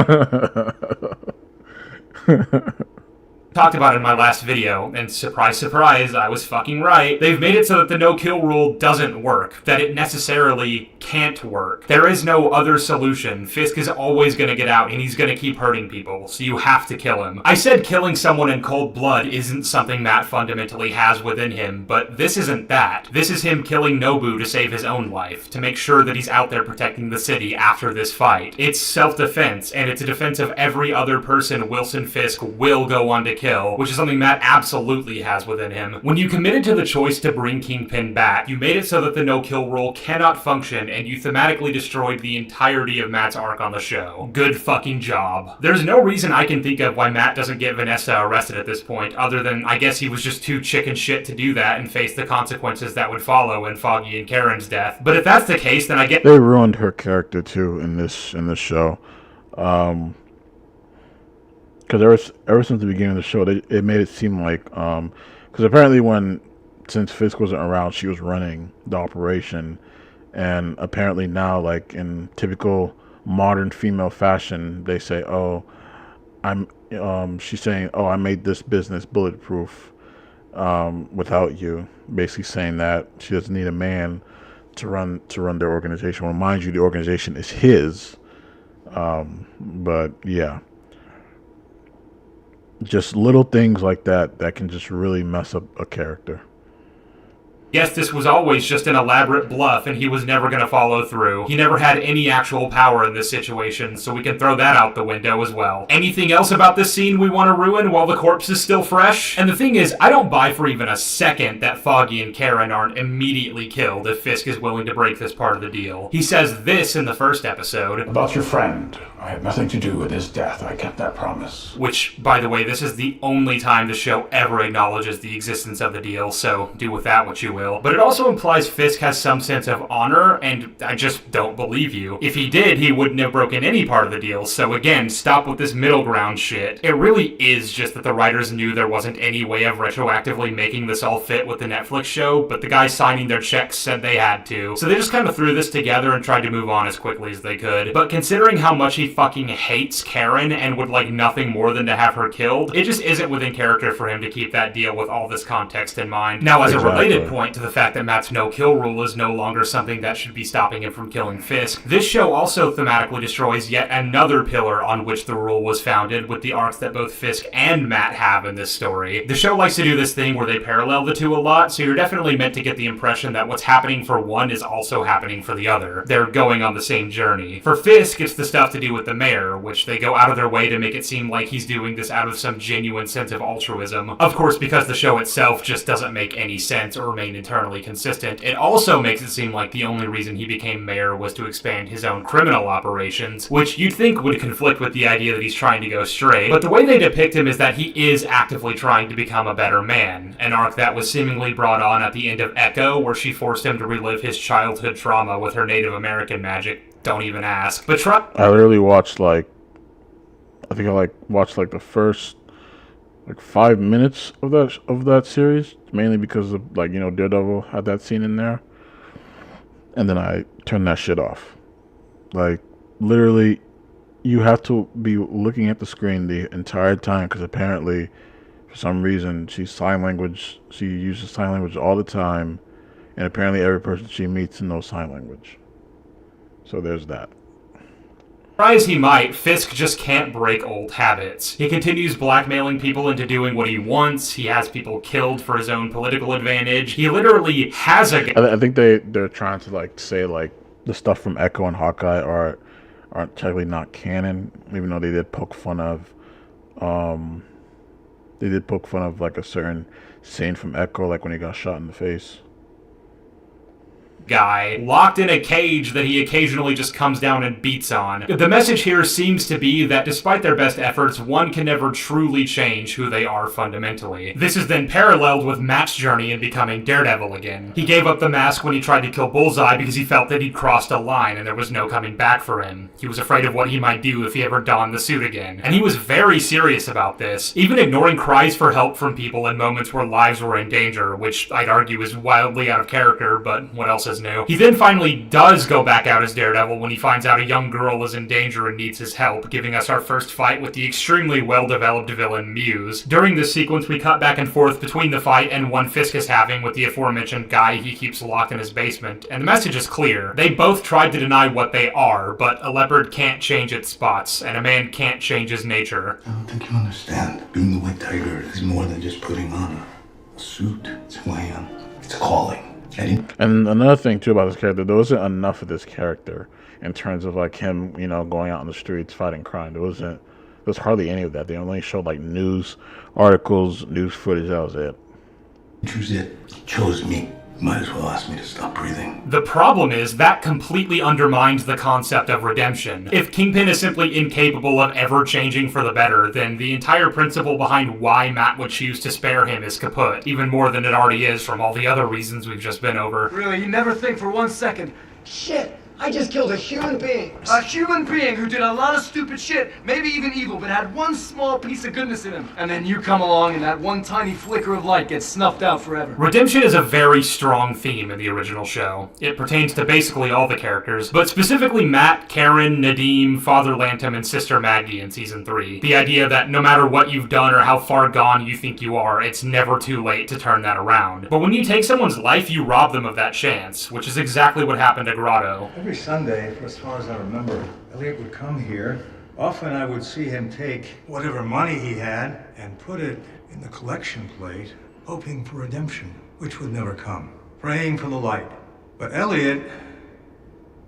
B: talked about in my last video, and surprise, surprise, I was fucking right. They've made it so that the no-kill rule doesn't work, that it necessarily can't work. There is no other solution. Fisk is always gonna get out, and he's gonna keep hurting people, so you have to kill him. I said killing someone in cold blood isn't something Matt fundamentally has within him, but this isn't that. This is him killing Nobu to save his own life, to make sure that he's out there protecting the city after this fight. It's self-defense, and it's a defense of every other person Wilson Fisk will go on to kill, which is something Matt absolutely has within him. When you committed to the choice to bring Kingpin back, you made it so that the no-kill rule cannot function, and you thematically destroyed the entirety of Matt's arc on the show. Good fucking job. There's no reason I can think of why Matt doesn't get Vanessa arrested at this point, other than I guess he was just too chicken shit to do that and face the consequences that would follow in Foggy and Karen's death. But if that's the case, then I get...
A: They ruined her character too in this show. Because ever since the beginning of the show, it made it seem like, because apparently since Fisk wasn't around, she was running the operation, and apparently now, like in typical modern female fashion, they say, "Oh, she's saying, oh, I made this business bulletproof without you," basically saying that she doesn't need a man to run their organization. Well, mind you, the organization is his, but yeah. Just little things like that can just really mess up a character.
B: Yes, this was always just an elaborate bluff, and he was never going to follow through. He never had any actual power in this situation, so we can throw that out the window as well. Anything else about this scene we want to ruin while the corpse is still fresh? And the thing is, I don't buy for even a second that Foggy and Karen aren't immediately killed if Fisk is willing to break this part of the deal. He says this in the first episode.
Q: About your friend. I had nothing to do with his death. I kept that promise.
B: Which, by the way, this is the only time the show ever acknowledges the existence of the deal, so do with that what you will. But it also implies Fisk has some sense of honor, and I just don't believe you. If he did, he wouldn't have broken any part of the deal, so again, stop with this middle ground shit. It really is just that the writers knew there wasn't any way of retroactively making this all fit with the Netflix show, but the guys signing their checks said they had to. So they just kind of threw this together and tried to move on as quickly as they could. But considering how much he fucking hates Karen and would like nothing more than to have her killed, it just isn't within character for him to keep that deal with all this context in mind. Now, as a related point to the fact that Matt's no-kill rule is no longer something that should be stopping him from killing Fisk, this show also thematically destroys yet another pillar on which the rule was founded with the arcs that both Fisk and Matt have in this story. The show likes to do this thing where they parallel the two a lot, so you're definitely meant to get the impression that what's happening for one is also happening for the other. They're going on the same journey. For Fisk, it's the stuff to do with the mayor, which they go out of their way to make it seem like he's doing this out of some genuine sense of altruism. Of course, because the show itself just doesn't make any sense or remain internally consistent, it also makes it seem like the only reason he became mayor was to expand his own criminal operations, which you'd think would conflict with the idea that he's trying to go straight. But the way they depict him is that he is actively trying to become a better man, an arc that was seemingly brought on at the end of Echo, where she forced him to relive his childhood trauma with her Native American magic. Don't even ask. But
A: I literally watched the first 5 minutes of that series, mainly because of Daredevil had that scene in there, and then I turned that shit off. Literally, you have to be looking at the screen the entire time, because apparently, for some reason, she uses sign language all the time, and apparently every person she meets knows sign language. So there's that.
B: Try as he might, Fisk just can't break old habits. He continues blackmailing people into doing what he wants. He has people killed for his own political advantage. He literally has a...
A: I think they're trying to say the stuff from Echo and Hawkeye aren't technically not canon, even though they did poke fun of a certain scene from Echo, like when he got shot in the face.
B: Guy locked in a cage that he occasionally just comes down and beats on. The message here seems to be that despite their best efforts, one can never truly change who they are fundamentally. This is then paralleled with Matt's journey in becoming Daredevil again. He gave up the mask when he tried to kill Bullseye because he felt that he'd crossed a line and there was no coming back for him. He was afraid of what he might do if he ever donned the suit again. And he was very serious about this, even ignoring cries for help from people in moments where lives were in danger, which I'd argue is wildly out of character, but what else is is new. He then finally does go back out as Daredevil when he finds out a young girl is in danger and needs his help, giving us our first fight with the extremely well-developed villain Muse. During this sequence, we cut back and forth between the fight and one Fisk is having with the aforementioned guy he keeps locked in his basement, and the message is clear. They both tried to deny what they are, but a leopard can't change its spots, and a man can't change his nature.
L: I don't think you understand. Being the White Tiger is more than just putting on a suit. It's who I am. It's a calling. Eddie?
A: And another thing too about this character, there wasn't enough of this character in terms of like him, going out on the streets fighting crime. There was hardly any of that. They only showed like news articles, news footage. That was it.
L: Choose it. He chose me. Might as well ask me to stop breathing.
B: The problem is that completely undermines the concept of redemption. If Kingpin is simply incapable of ever changing for the better, then the entire principle behind why Matt would choose to spare him is kaput, even more than it already is from all the other reasons we've just been over.
E: Really, you never think for 1 second, shit, I just killed a human being. A human being who did a lot of stupid shit, maybe even evil, but had one small piece of goodness in him. And then you come along and that one tiny flicker of light gets snuffed out forever.
B: Redemption is a very strong theme in the original show. It pertains to basically all the characters, but specifically Matt, Karen, Nadeem, Father Lantom, and Sister Maggie in Season 3. The idea that no matter what you've done or how far gone you think you are, it's never too late to turn that around. But when you take someone's life, you rob them of that chance, which is exactly what happened to Grotto.
R: Every Sunday, for as far as I remember, Elliot would come here. Often I would see him take whatever money he had and put it in the collection plate, hoping for redemption, which would never come. Praying for the light. But Elliot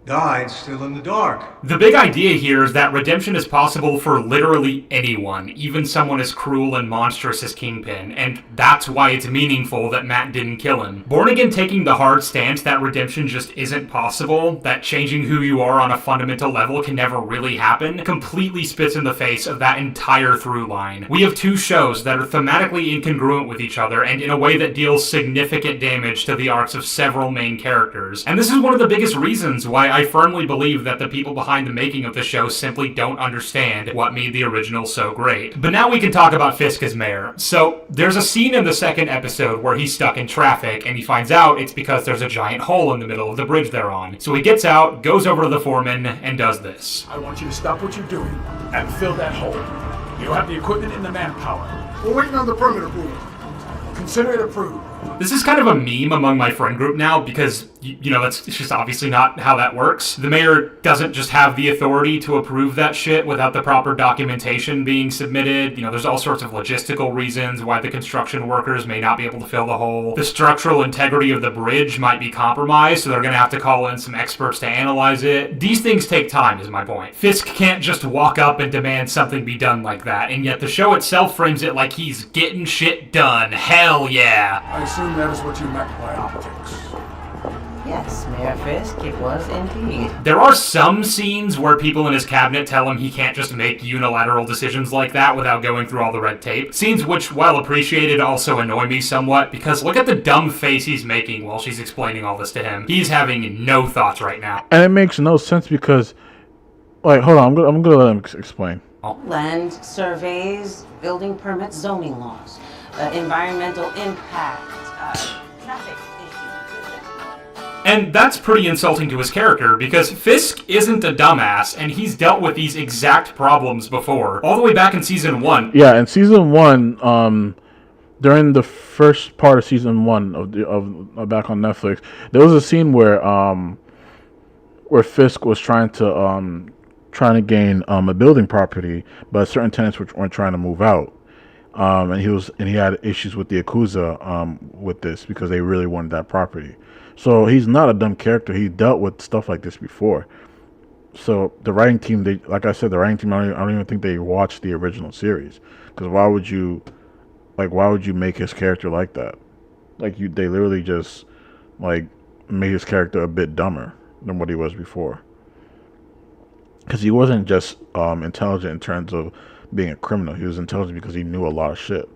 R: died still in the dark.
B: The big idea here is that redemption is possible for literally anyone, even someone as cruel and monstrous as Kingpin, and that's why it's meaningful that Matt didn't kill him. Born Again taking the hard stance that redemption just isn't possible, that changing who you are on a fundamental level can never really happen, completely spits in the face of that entire through line. We have two shows that are thematically incongruent with each other and in a way that deals significant damage to the arcs of several main characters. And this is one of the biggest reasons why I firmly believe that the people behind the making of the show simply don't understand what made the original so great. But now we can talk about Fisk as mayor. So, there's a scene in the second episode where he's stuck in traffic, and he finds out it's because there's a giant hole in the middle of the bridge they're on. So he gets out, goes over to the foreman, and does this.
Q: I want you to stop what you're doing and fill that hole. You have the equipment and the manpower. We're waiting on the permit approval. Consider it approved.
B: This is kind of a meme among my friend group now because, that's just obviously not how that works. The mayor doesn't just have the authority to approve that shit without the proper documentation being submitted. There's all sorts of logistical reasons why the construction workers may not be able to fill the hole. The structural integrity of the bridge might be compromised, so they're going to have to call in some experts to analyze it. These things take time, is my point. Fisk can't just walk up and demand something be done like that, and yet the show itself frames it like he's getting shit done. Hell yeah!
Q: I assume that is what you meant by optics.
J: Yes, Mayor Fisk, it was indeed.
B: There are some scenes where people in his cabinet tell him he can't just make unilateral decisions like that without going through all the red tape. Scenes which, while appreciated, also annoy me somewhat, because look at the dumb face he's making while she's explaining all this to him. He's having no thoughts right now.
A: And it makes no sense because, hold on, I'm gonna let him explain.
J: Land surveys, building permits, zoning laws, environmental impact, traffic issues.
B: And that's pretty insulting to his character, because Fisk isn't a dumbass, and he's dealt with these exact problems before, all the way back in Season 1.
A: Yeah, in Season 1, during the first part of Season 1 of back on Netflix, there was a scene where Fisk was trying to gain a building property, but certain tenants weren't trying to move out. And he had issues with the Yakuza with this because they really wanted that property. So he's not a dumb character. He dealt with stuff like this before. So the writing team, I don't even think they watched the original series. Because why would you make his character like that? They literally just made his character a bit dumber than what he was before. Because he wasn't just intelligent in terms of being a criminal. He was intelligent because he knew a lot of shit.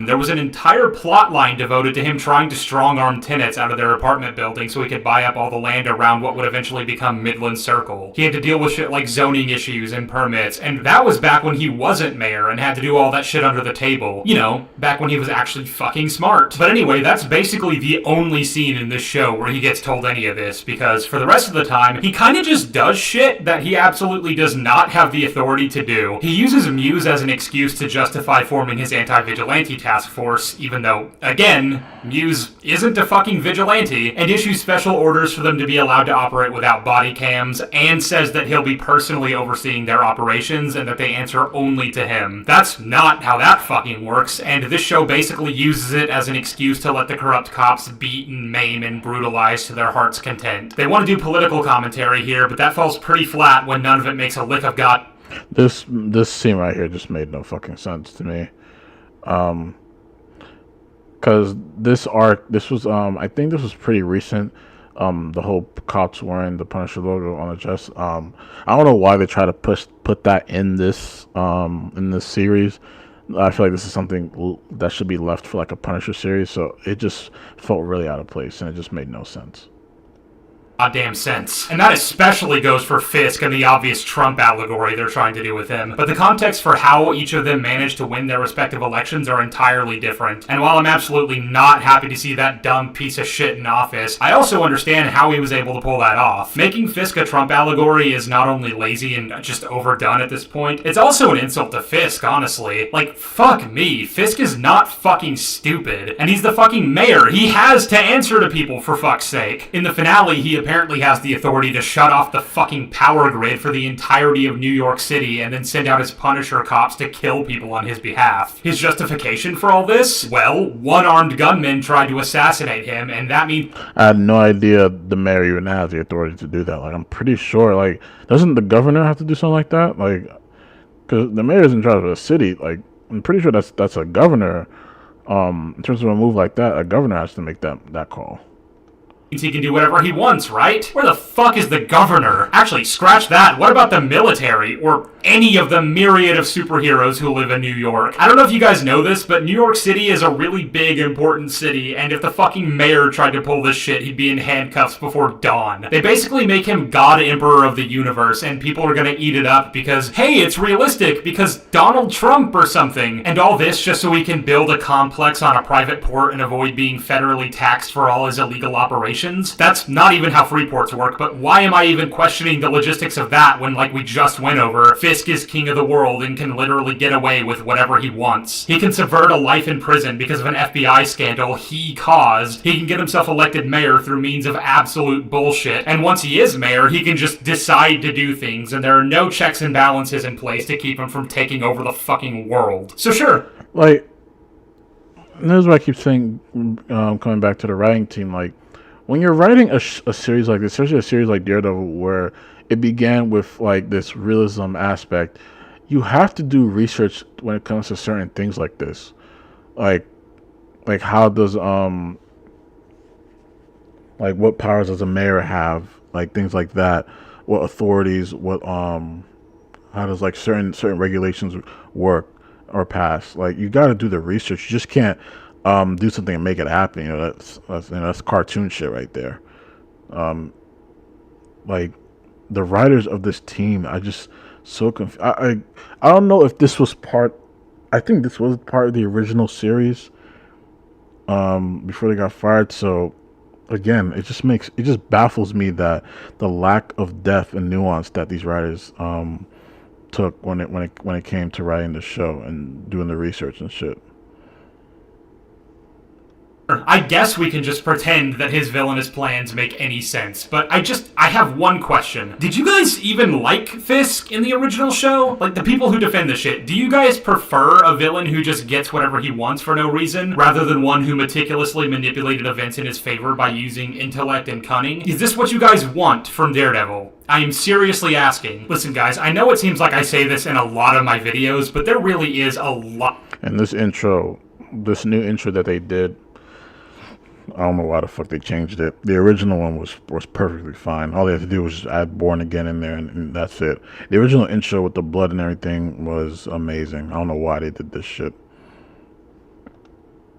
B: There was an entire plot line devoted to him trying to strong-arm tenants out of their apartment building so he could buy up all the land around what would eventually become Midland Circle. He had to deal with shit like zoning issues and permits, and that was back when he wasn't mayor and had to do all that shit under the table. You know, back when he was actually fucking smart. But anyway, that's basically the only scene in this show where he gets told any of this, because for the rest of the time, he kinda just does shit that he absolutely does not have the authority to do. He uses Muse as an excuse to justify forming his anti-vigilante task force, even though, again, Muse isn't a fucking vigilante, and issues special orders for them to be allowed to operate without body cams, and says that he'll be personally overseeing their operations and that they answer only to him. That's not how that fucking works, and this show basically uses it as an excuse to let the corrupt cops beat and maim and brutalize to their heart's content. They want to do political commentary here, but that falls pretty flat when none of it makes a lick of god.
A: This scene right here just made no fucking sense to me. Because this arc, this was, I think this was pretty recent. The whole cops wearing the Punisher logo on the chest. I don't know why they try to put that in this series. I feel like this is something that should be left for like a Punisher series. So it just felt really out of place, and it just made no sense.
B: Goddamn sense. And that especially goes for Fisk and the obvious Trump allegory they're trying to do with him. But the context for how each of them managed to win their respective elections are entirely different. And while I'm absolutely not happy to see that dumb piece of shit in office, I also understand how he was able to pull that off. Making Fisk a Trump allegory is not only lazy and just overdone at this point, it's also an insult to Fisk, honestly. Like, fuck me, Fisk is not fucking stupid. And he's the fucking mayor. He has to answer to people, for fuck's sake. In the finale, he apparently has the authority to shut off the fucking power grid for the entirety of New York City and then send out his Punisher cops to kill people on his behalf. His justification for all this? Well, one-armed gunmen tried to assassinate him, and that means...
A: I had no idea the mayor even has the authority to do that. Like, I'm pretty sure, like, doesn't the governor have to do something like that? Like, because the mayor is in charge of a city. Like, I'm pretty sure that's a governor. In terms of a move like that, a governor has to make that call.
B: He can do whatever he wants, right? Where the fuck is the governor? Actually, scratch that. What about the military? Or any of the myriad of superheroes who live in New York? I don't know if you guys know this, but New York City is a really big, important city, and if the fucking mayor tried to pull this shit, he'd be in handcuffs before dawn. They basically make him God Emperor of the universe, and people are gonna eat it up because, hey, it's realistic, because Donald Trump or something. And all this just so he can build a complex on a private port and avoid being federally taxed for all his illegal operations. That's not even how free ports work, but why am I even questioning the logistics of that when, like we just went over, Fisk is king of the world and can literally get away with whatever he wants. He can subvert a life in prison because of an FBI scandal he caused. He can get himself elected mayor through means of absolute bullshit. And once he is mayor, he can just decide to do things, and there are no checks and balances in place to keep him from taking over the fucking world. So sure.
A: Like, and this is what I keep saying, coming back to the writing team, like, when you're writing a series like this, especially a series like Daredevil, where it began with like this realism aspect, you have to do research when it comes to certain things like this, like how does like what powers does a mayor have, like things like that, what authorities, what how does like certain regulations work or pass. Like, you got to do the research. You just can't do something and make it happen. You know, that's cartoon shit right there. Like, the writers of this team, I just so confused. I don't know if this was part. I think this was part of the original series. Before they got fired. So again, it just baffles me that the lack of depth and nuance that these writers took when it came to writing the show and doing the research and shit.
B: I guess we can just pretend that his villainous plans make any sense, but I have one question. Did you guys even like Fisk in the original show? Like, the people who defend the shit, do you guys prefer a villain who just gets whatever he wants for no reason, rather than one who meticulously manipulated events in his favor by using intellect and cunning? Is this what you guys want from Daredevil? I am seriously asking. Listen, guys, I know it seems like I say this in a lot of my videos, but there really is a lot.
A: And this new intro that they did, I don't know why the fuck they changed it. The original one was perfectly fine. All they had to do was just add Born Again in there, and that's it. The original intro with the blood and everything was amazing. I don't know why they did this shit.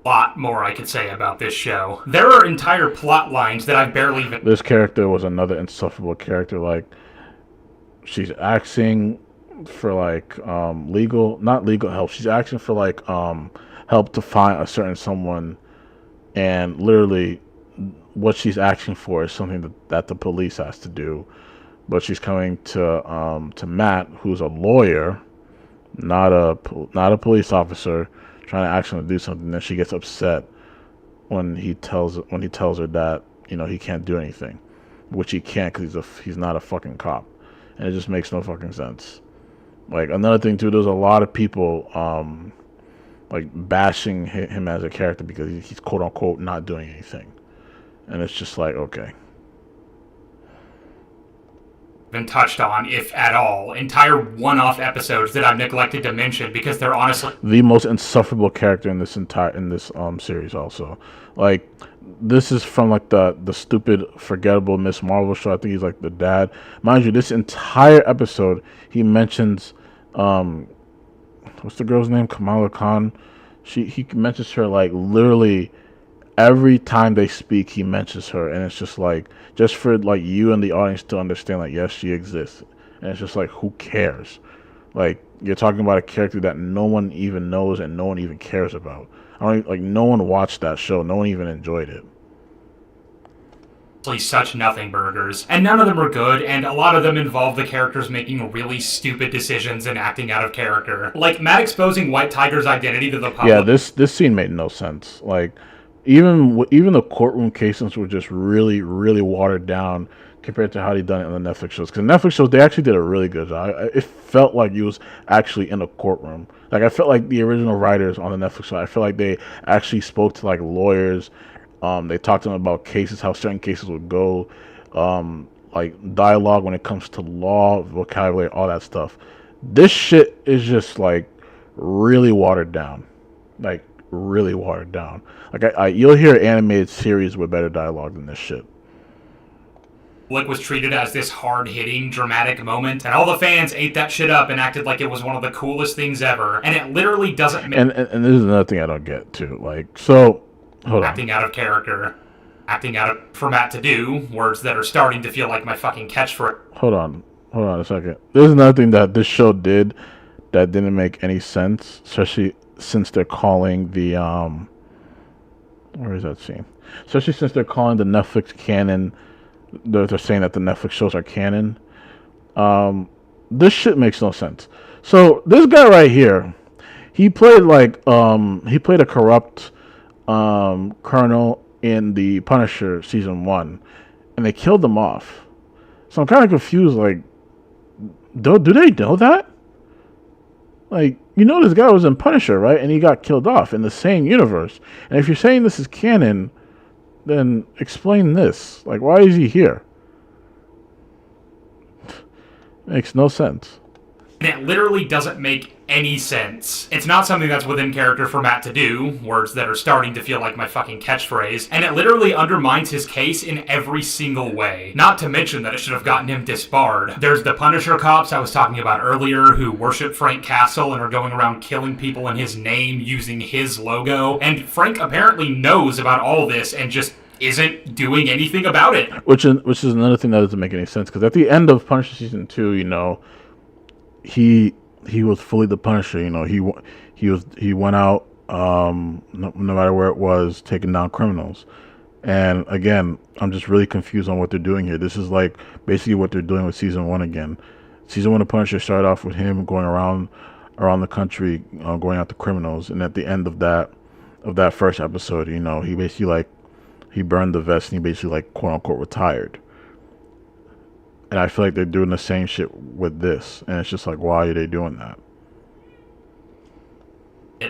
B: Lot more I could say about this show. There are entire plot lines that I've barely even...
A: This character was another insufferable character. Like, she's asking for, like, not legal help. She's asking for, like, help to find a certain someone, and literally what she's asking for is something that the police has to do. But she's coming to Matt, who's a lawyer, not a police officer, trying to ask him to do something. Then she gets upset when he tells her that, you know, he can't do anything, which he can't because he's not a fucking cop, and it just makes no fucking sense. Like, another thing too, there's a lot of people like bashing him as a character because he's quote unquote not doing anything, and it's just like, okay.
B: Been touched on, if at all, entire one-off episodes that I've neglected to mention because they're honestly
A: the most insufferable character in this series. Also, like, this is from like the stupid forgettable Miss Marvel show. I think he's like the dad. Mind you, this entire episode he mentions what's the girl's name? Kamala Khan. He mentions her like literally every time they speak. He mentions her, and it's just like, just for like you and the audience to understand, like, yes, she exists, and it's just like, who cares? Like, you're talking about a character that no one even knows and no one even cares about. No one watched that show. No one even enjoyed it.
B: Such nothing burgers, and none of them are good, and a lot of them involve the characters making really stupid decisions and acting out of character. Like Matt exposing White Tiger's identity to the public.
A: Yeah, this scene made no sense. Like, even the courtroom cases were just really, really watered down compared to how they done it on the Netflix shows. Because Netflix shows, they actually did a really good job. It felt like you was actually in a courtroom. Like, I felt like the original writers on the Netflix show, I feel like they actually spoke to like lawyers. They talked to them about cases, how certain cases would go, like dialogue when it comes to law, vocabulary, all that stuff. This shit is just like really watered down. Like, really watered down. Like, you'll hear animated series with better dialogue than this shit.
B: Was treated as this hard-hitting, dramatic moment, and all the fans ate that shit up and acted like it was one of the coolest things ever, and it literally doesn't make...
A: And this is another thing I don't get, too. Like, so, hold on.
B: Acting out of character. Acting out of... For Matt to do, words that are starting to feel like my fucking catchphrase.
A: Hold on a second. There's another thing that this show did that didn't make any sense, especially since they're calling the, where is that scene? Especially since they're calling the Netflix canon... They're saying that the Netflix shows are canon. This shit makes no sense. So this guy right here, he played a corrupt colonel in the Punisher season 1, and they killed him off. So I'm kind of confused. Like, do they know that? Like, you know, this guy was in Punisher, right? And he got killed off in the same universe. And if you're saying this is canon, then explain this. Like, why is he here? Makes no sense.
B: And it literally doesn't make any sense. It's not something that's within character for Matt to do, words that are starting to feel like my fucking catchphrase, and it literally undermines his case in every single way. Not to mention that it should have gotten him disbarred. There's the Punisher cops I was talking about earlier who worship Frank Castle and are going around killing people in his name using his logo, and Frank apparently knows about all this and just isn't doing anything about it.
A: Which is another thing that doesn't make any sense, because at the end of Punisher season 2, you know, he was fully the Punisher. You know, he went out no matter where it was, taking down criminals. And again, I'm just really confused on what they're doing here. This is like basically what they're doing with season 1 again. Season 1 of Punisher started off with him going around the country, going after criminals, and at the end of that first episode, you know, he basically he burned the vest and he basically quote unquote retired. And I feel like they're doing the same shit with this. And it's just like, why are they doing that?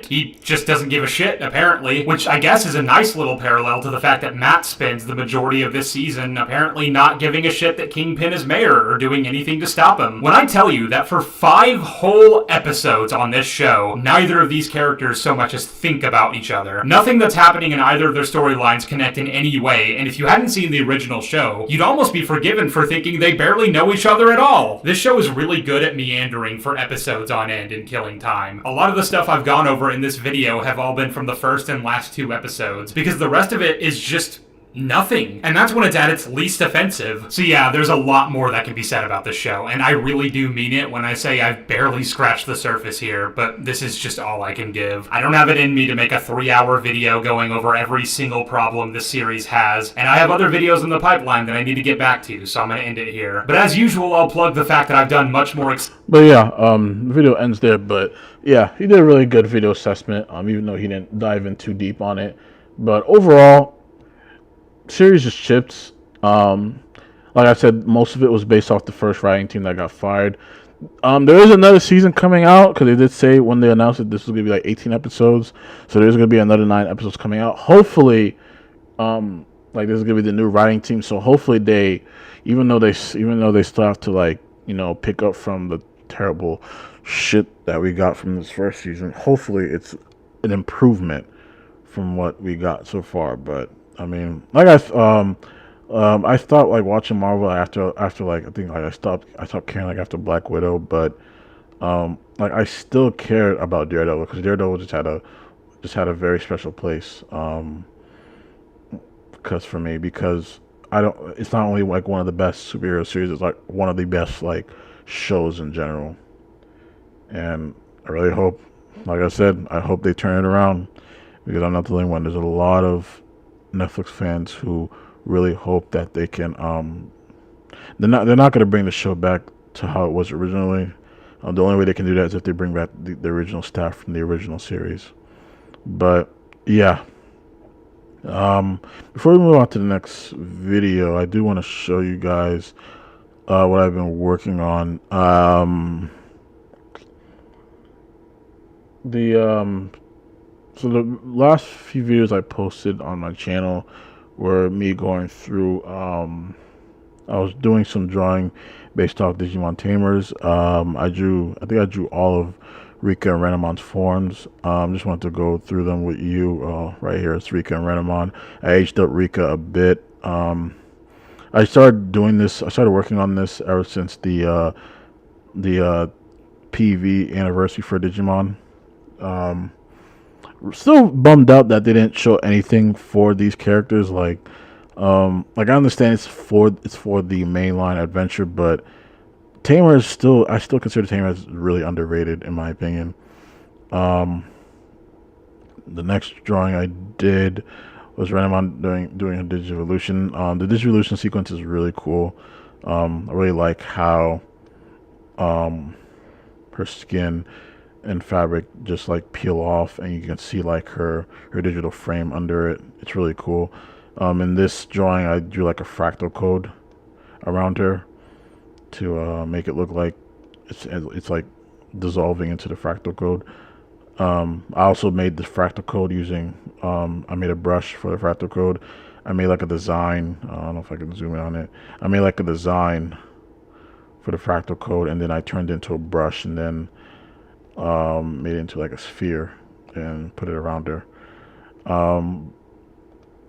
B: He just doesn't give a shit, apparently, which I guess is a nice little parallel to the fact that Matt spends the majority of this season apparently not giving a shit that Kingpin is mayor or doing anything to stop him. When I tell you that for 5 whole episodes on this show, neither of these characters so much as think about each other. Nothing that's happening in either of their storylines connect in any way, and if you hadn't seen the original show, you'd almost be forgiven for thinking they barely know each other at all. This show is really good at meandering for episodes on end and killing time. A lot of the stuff I've gone over over in this video have all been from the first and last 2 episodes, because the rest of it is just nothing. And that's when it's at its least offensive. So yeah, there's a lot more that can be said about this show, and I really do mean it when I say I've barely scratched the surface here, but this is just all I can give. I don't have it in me to make a 3-hour video going over every single problem this series has, and I have other videos in the pipeline that I need to get back to, so I'm gonna end it here. But as usual, I'll plug the fact that I've done much more
A: But yeah, the video ends there, but yeah, he did a really good video assessment, even though he didn't dive in too deep on it. But overall, series just chips. Like I said, most of it was based off the first writing team that got fired. There is another season coming out, because they did say when they announced it this was going to be like 18 episodes. So there's going to be another 9 episodes coming out. Hopefully, like this is going to be the new writing team. So hopefully they, even though they still have to, like, you know, pick up from the terrible shit that we got from this first season, hopefully it's an improvement from what we got so far. But I mean, like I stopped like watching Marvel after like I think like I stopped caring like after Black Widow, but like I still cared about Daredevil, because Daredevil just had a very special place because it's not only like one of the best superhero series, it's like one of the best like shows in general. And I really hope, like I said, I hope they turn it around, because I'm not the only one. There's a lot of Netflix fans who really hope that they can they're not going to bring the show back to how it was originally. The only way they can do that is if they bring back the original staff from the original series. But yeah, before we move on to the next video, I do want to show you guys what I've been working on. So the last few videos I posted on my channel were me going through, I was doing some drawing based off Digimon Tamers. I think I drew all of Rika and Renamon's forms. Just wanted to go through them with you. Right here, it's Rika and Renamon. I aged up Rika a bit. I started working on this ever since the PV anniversary for Digimon. Still bummed out that they didn't show anything for these characters. Like I understand it's for the mainline adventure, but I still consider Tamer as really underrated in my opinion. The next drawing I did was Renamon doing a Digivolution. The Digivolution sequence is really cool. I really like how her skin and fabric just like peel off, and you can see like her digital frame under it. It's really cool. In this drawing, I drew like a fractal code around her to make it look like it's like dissolving into the fractal code. I also made the fractal code using I made a brush for the fractal code. I made like a design. I don't know if I can zoom in on it. I made like a design for the fractal code, and then I turned it into a brush, and then made it into like a sphere and put it around her.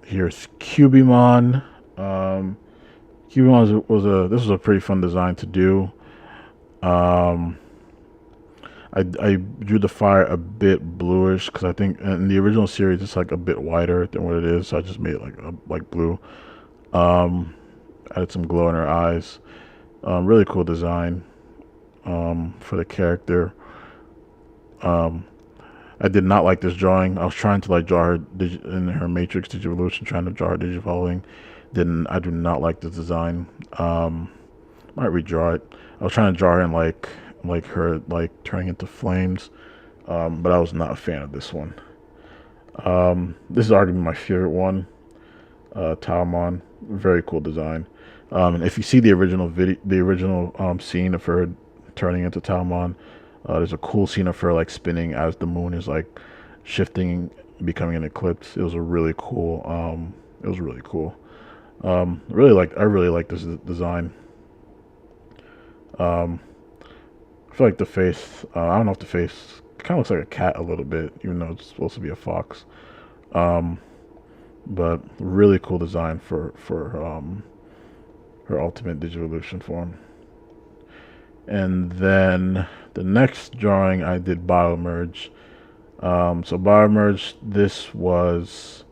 A: Here's Cubimon. Cubimon was a pretty fun design to do. I drew the fire a bit bluish, because I think in the original series it's like a bit whiter than what it is, so I just made it like blue. Added some glow in her eyes. Really cool design for the character. I did not like this drawing. I was trying to like draw her in her Matrix Digivolution, trying to draw her Digivolving. I do not like this design. Might redraw it. I was trying to draw her in like her like turning into flames, but I was not a fan of this one. This is arguably my favorite one. Taomon, very cool design. And if you see the original scene of her turning into Taomon, there's a cool scene of her like spinning as the moon is like shifting, becoming an eclipse. It was really cool. I really like this design. I feel like the face, I don't know if the face kind of looks like a cat a little bit, even though it's supposed to be a fox. But really cool design for her ultimate Digivolution form. And then the next drawing I did Biomerge. So Biomerge, this was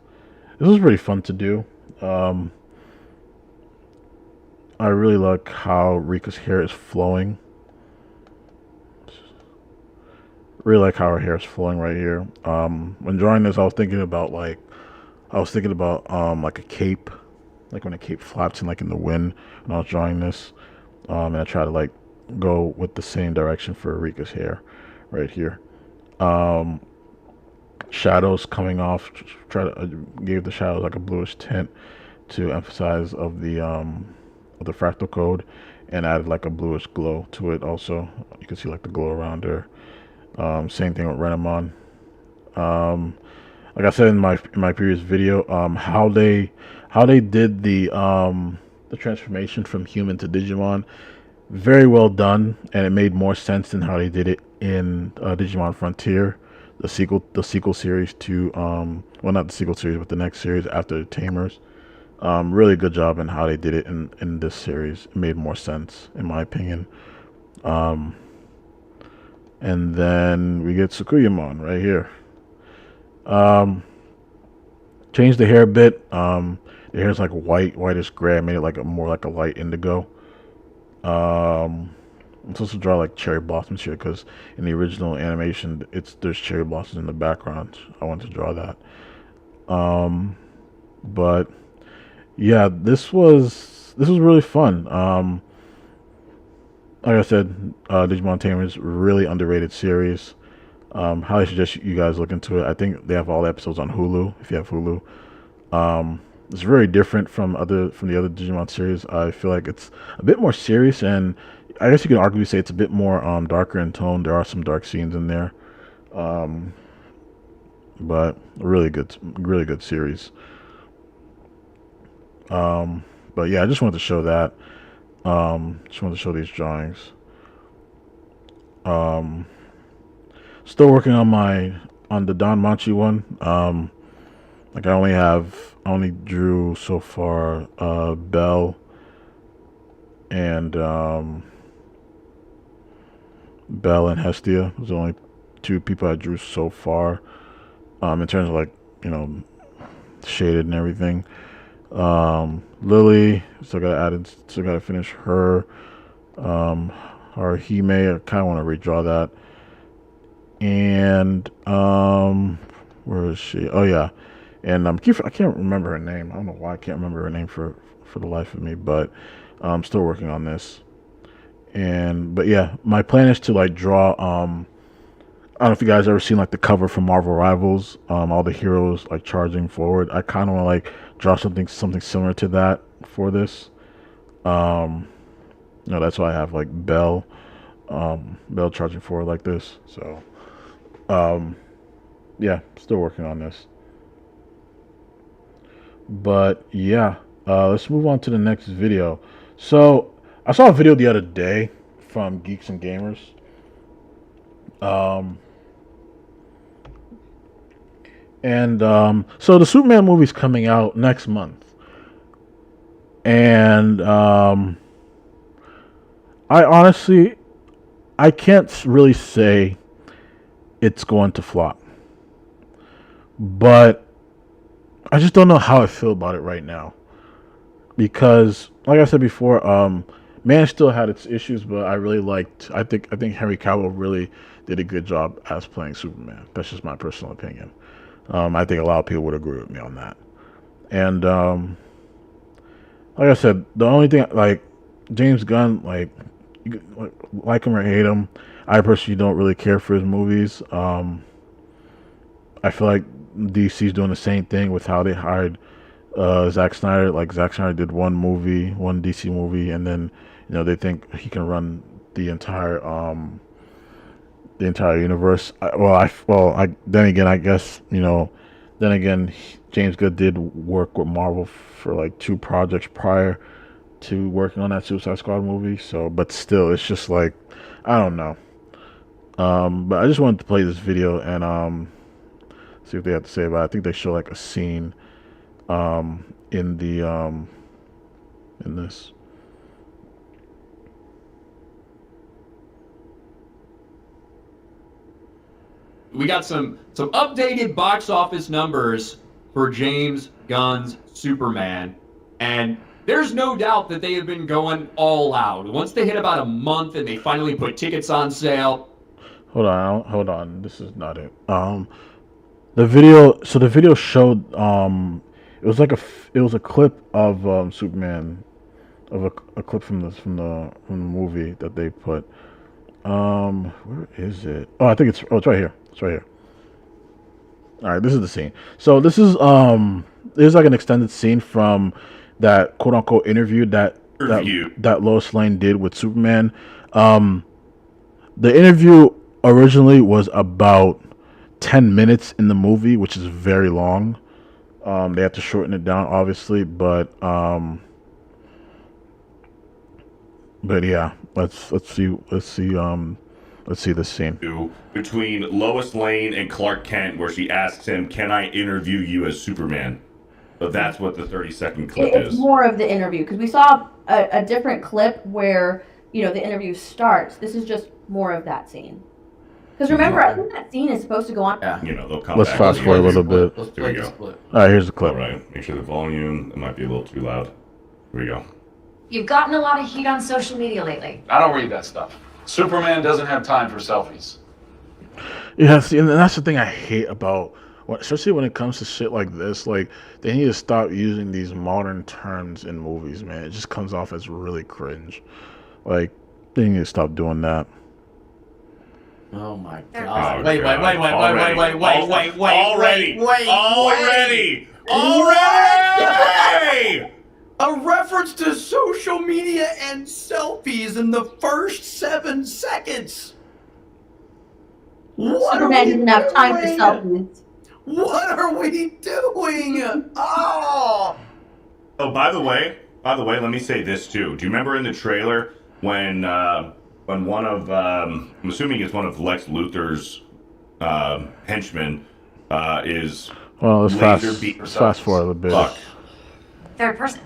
A: pretty fun to do. I really like how Rika's hair is flowing. Really like how her hair is flowing right here. When drawing this, I was thinking about like a cape, like when a cape flaps in like in the wind. When I was drawing this, and I try to like go with the same direction for Rika's hair, right here. Shadows coming off. Gave the shadows like a bluish tint to emphasize of the fractal code, and added like a bluish glow to it. Also, you can see like the glow around her. Same thing with Renamon. Like I said in my previous video, how they did the transformation from human to Digimon, very well done, and it made more sense than how they did it in Digimon Frontier, the sequel series to well, not the sequel series, but the next series after Tamers. Really good job in how they did it in this series. It made more sense in my opinion. And then we get Tsukuyamon right here. Changed the hair a bit. The hair's like whitish gray. I made it like more like a light indigo. I'm supposed to draw like cherry blossoms here because in the original animation, there's cherry blossoms in the background. I wanted to draw that. But yeah, this was really fun. Like I said, Digimon Tamers, really underrated series. Highly suggest you guys look into it. I think they have all the episodes on Hulu, if you have Hulu. It's very different from the other Digimon series. I feel like it's a bit more serious, and I guess you could arguably say it's a bit more darker in tone. There are some dark scenes in there. But really good series. But yeah, I just wanted to show that. Just wanted to show these drawings. Still working on the Don Machi one. Like I only drew so far Bell and Hestia. Those are the only two people I drew so far. In terms of like, shaded and everything. Lily, still gotta finish her. Haruhime, I kinda wanna redraw that. And where is she? Oh yeah. And I can't remember her name. I don't know why I can't remember her name for the life of me, but I'm still working on this. But yeah, my plan is to like draw I don't know if you guys ever seen like the cover from Marvel Rivals, all the heroes like charging forward. I kind of want to like draw something similar to that for this. That's why I have like Bell charging forward like this. So yeah, still working on this. But yeah, let's move on to the next video. So I saw a video the other day from Geeks and Gamers. So the Superman movie's coming out next month. And I can't really say it's going to flop. But I just don't know how I feel about it right now. Because like I said before, Man still had its issues, but I think Henry Cavill really did a good job as playing Superman. That's just my personal opinion. I think a lot of people would agree with me on that. And like I said, the only thing like James Gunn, like him or hate him, I personally don't really care for his movies. I feel like DC's doing the same thing with how they hired Zack Snyder. Like Zack Snyder did one DC movie, and then they think he can run the entire universe. James Gunn did work with Marvel for like 2 projects prior to working on that Suicide Squad movie. So, but still, it's just like, I don't know. But I just wanted to play this video and see what they have to say about it. I think they show like a scene in this.
S: we got some updated box office numbers for James Gunn's Superman, and there's no doubt that they have been going all out. Once they hit about a month and they finally put tickets on sale.
A: Hold on. This is not it. The video showed it was a clip of Superman, of a clip from the movie that they put. Where is it? Oh, I think it's right here. It's right here. All right, this is the scene. So this is like an extended scene from that quote unquote interview that Lois Lane did with Superman. The interview originally was about 10 minutes in the movie, which is very long. They have to shorten it down, obviously, but yeah, let's see this scene
T: between Lois Lane and Clark Kent, where she asks him, "Can I interview you as Superman?" But that's what the 30-second clip
U: It's
T: is.
U: more of the interview, because we saw a different clip where, the interview starts. This is just more of that scene. Because remember, I think that scene is supposed to go on.
T: Yeah. They'll come
A: Let's
T: back.
A: fast forward a little bit.
T: Here we go.
A: All right, here's the clip.
T: All right, make sure the volume, it might be a little too loud. Here we go.
V: You've gotten a lot of heat on social media lately.
Q: I don't read that stuff. Superman doesn't have time for selfies.
A: Yeah, see, and that's the thing I hate about, especially when it comes to shit like this. Like, they need to stop using these modern terms in movies, man. It just comes off as really cringe. Like, they need to stop doing that.
S: Oh my
T: Oh,
S: God!
T: God.
S: Wait! Already! A reference to social media and selfies in the first 7 seconds. What
U: Superman didn't have time for selfies.
S: What are we doing? Oh!
T: Oh, by the way, let me say this too. Do you remember in the trailer when one of, I'm assuming it's one of Lex Luthor's henchmen is
A: Well, let's
T: laser
A: fast forward a bit.
T: Fuck.
V: Third person.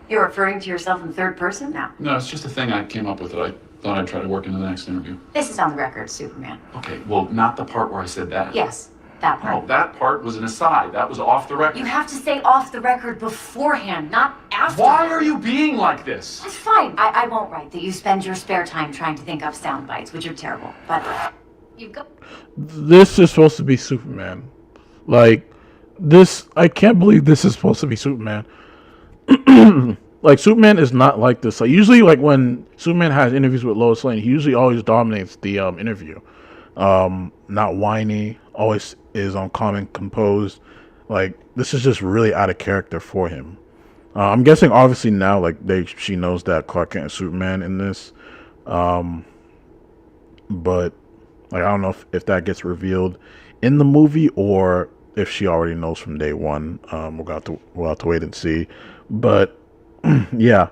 V: You're referring to yourself in third person now?
Q: No, it's just a thing I came up with that I thought I'd try to work into the next interview.
V: This is on the record, Superman.
Q: Okay, well, not the part where I said that.
V: Yes, that part.
Q: No, that part was an aside. That was off the record.
V: You have to say off the record beforehand, not after.
Q: Why are you being like this?
V: That's fine. I won't write that you spend your spare time trying to think up sound bites, which are terrible. But you've got.
A: This is supposed to be Superman. Like, this, I can't believe this is supposed to be Superman. Like, Superman is not like this. Like, usually, like, when Superman has interviews with Lois Lane, he usually always dominates the interview. Not whiny, always is calm and composed. Like, this is just really out of character for him. I'm guessing, obviously, now, like, she knows that Clark Kent is Superman in this. But, like, I don't know if that gets revealed in the movie or if she already knows from day one. We'll have to wait and see. But yeah,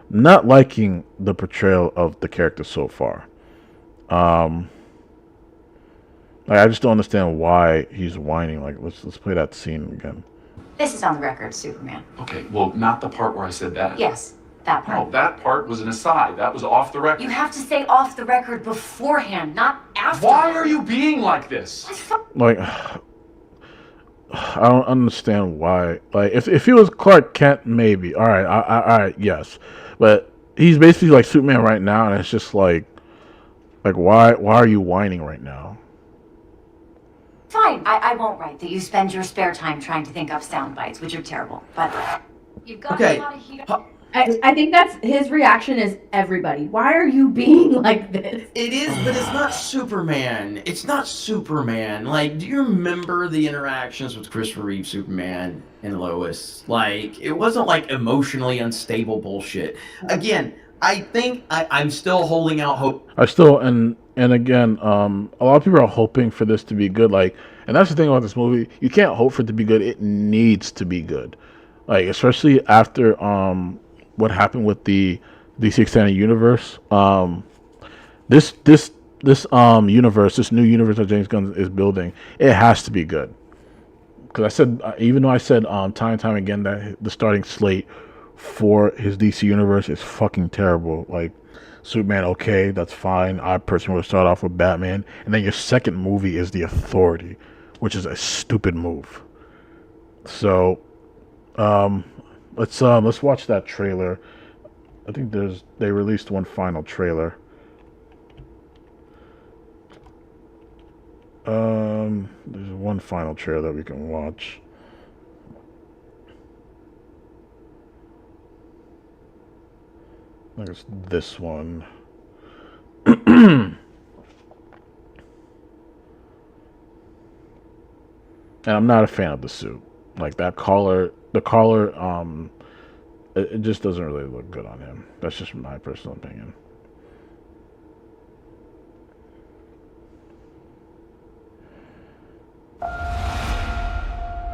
A: not liking the portrayal of the character so far. Like, I just don't understand why he's whining. Like, let's play that scene again.
V: This is on the record, Superman.
Q: Okay, well, not the part where I said that.
V: Yes, that part.
Q: No, that part was an aside. That was off the record.
V: You have to say off the record beforehand, not after.
Q: Why are you being like this?
A: Like, I don't understand why. Like, if he was Clark Kent, maybe. All right, yes. But he's basically like Superman right now, and it's just like why are you whining right now?
V: Fine. I won't write that you spend your spare time trying to think up sound bites, which are terrible. But you've got a lot of heat.
U: I think that's his reaction is everybody. Why are you being like this?
S: It is, but it's not Superman. It's not Superman. Like, do you remember the interactions with Christopher Reeve, Superman, and Lois? Like, it wasn't like emotionally unstable bullshit. Again, I think I'm still holding out hope.
A: I still and again, a lot of people are hoping for this to be good. Like, and that's the thing about this movie. You can't hope for it to be good. It needs to be good. Like, especially after what happened with the DC Extended Universe. This universe, this new universe that James Gunn is building, it has to be good. Because I said, even though I said time and time again that the starting slate for his DC universe is fucking terrible. Like, Superman, okay, that's fine. I personally would start off with Batman, and then your second movie is The Authority, which is a stupid move. So, let's watch that trailer. I think they released one final trailer. There's one final trailer that we can watch. I think it's this one. And I'm not a fan of the suit. Like that collar, it just doesn't really look good on him. That's just my personal opinion.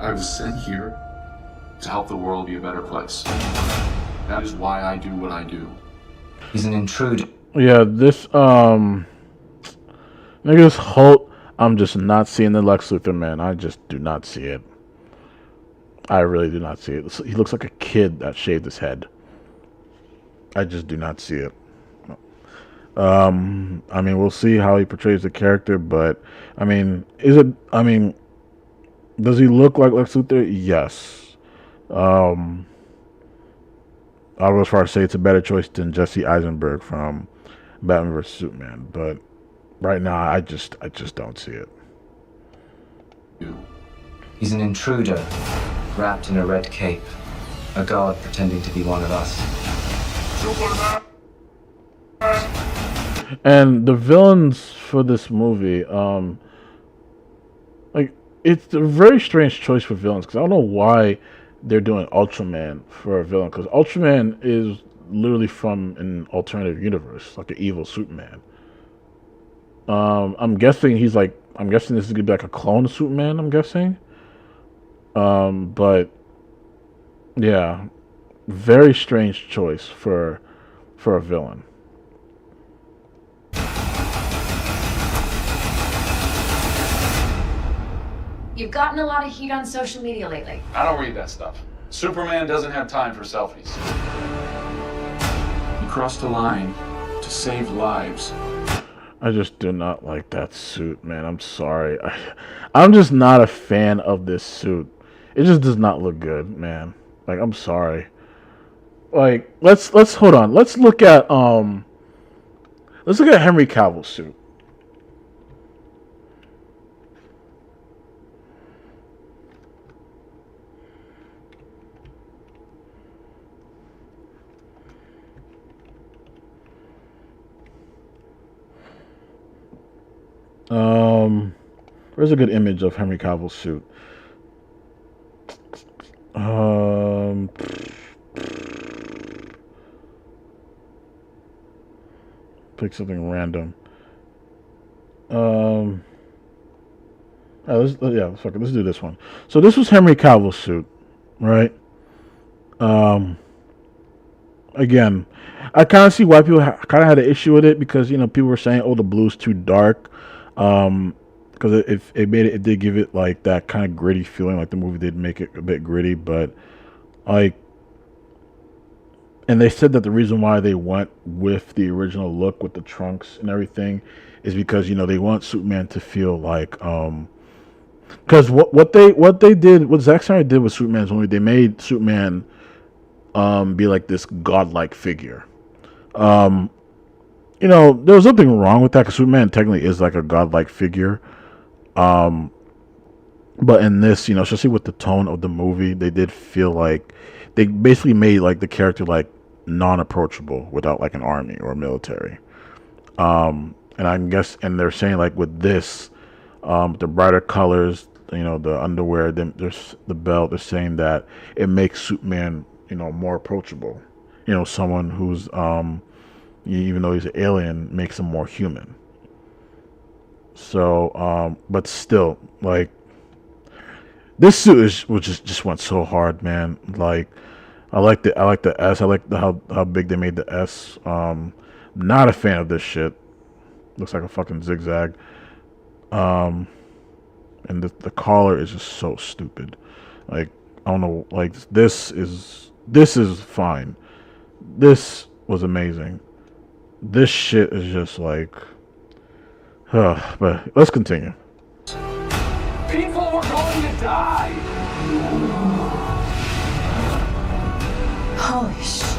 F: I was sent here to help the world be a better place. That is why I do what I do.
D: He's an intruder.
A: Yeah, nigga, this Hulk, I'm just not seeing the Lex Luthor, man. I just do not see it. I really do not see it. He looks like a kid that shaved his head. I just do not see it. I mean, we'll see how he portrays the character, but does he look like Lex Luthor? Yes. I would go as far as say it's a better choice than Jesse Eisenberg from Batman vs Superman, but right now I just don't see it.
D: He's an intruder, wrapped in a red cape. A god pretending to be one of us.
A: And the villains for this movie, it's a very strange choice for villains because I don't know why they're doing Ultraman for a villain, because Ultraman is literally from an alternative universe, like an evil Superman. I'm guessing this is gonna be like a clone of Superman. I'm guessing. But yeah, very strange choice for a villain.
V: You've gotten a lot of heat on social media lately.
F: I don't read that stuff. Superman doesn't have time for selfies. He crossed a line to save lives.
A: I just do not like that suit, man. I'm sorry. I'm just not a fan of this suit. It just does not look good, man. Like, I'm sorry. Like, let's hold on. Let's look at Henry Cavill's suit. Where's a good image of Henry Cavill's suit? Pick something random. Fuck it. Let's do this one. So this was Henry Cavill's suit, right? Again, I kind of see why people kind of had an issue with it, because people were saying, "Oh, the blue's too dark." Because it did give it like that kind of gritty feeling, like the movie did make it a bit gritty, but and they said that the reason why they went with the original look with the trunks and everything is because they want Superman to feel like because what Zack Snyder did with Superman's movie, they made Superman be like this godlike figure. There was nothing wrong with that, because Superman technically is like a godlike figure. But in this, especially with the tone of the movie, they did feel like they basically made like the character like non-approachable without like an army or military. And they're saying like with this, the brighter colors, the underwear, there's the belt, they're saying that it makes Superman, more approachable. Someone who's even though he's an alien, makes him more human. So, but still, like, this suit just went so hard, man. Like, I like the S. I like how big they made the S. Not a fan of this shit. Looks like a fucking zigzag. And the collar is just so stupid. Like, I don't know. Like, this is this is fine. This was amazing. This shit is just like, but let's continue.
I: People were going to die.
V: Holy shit.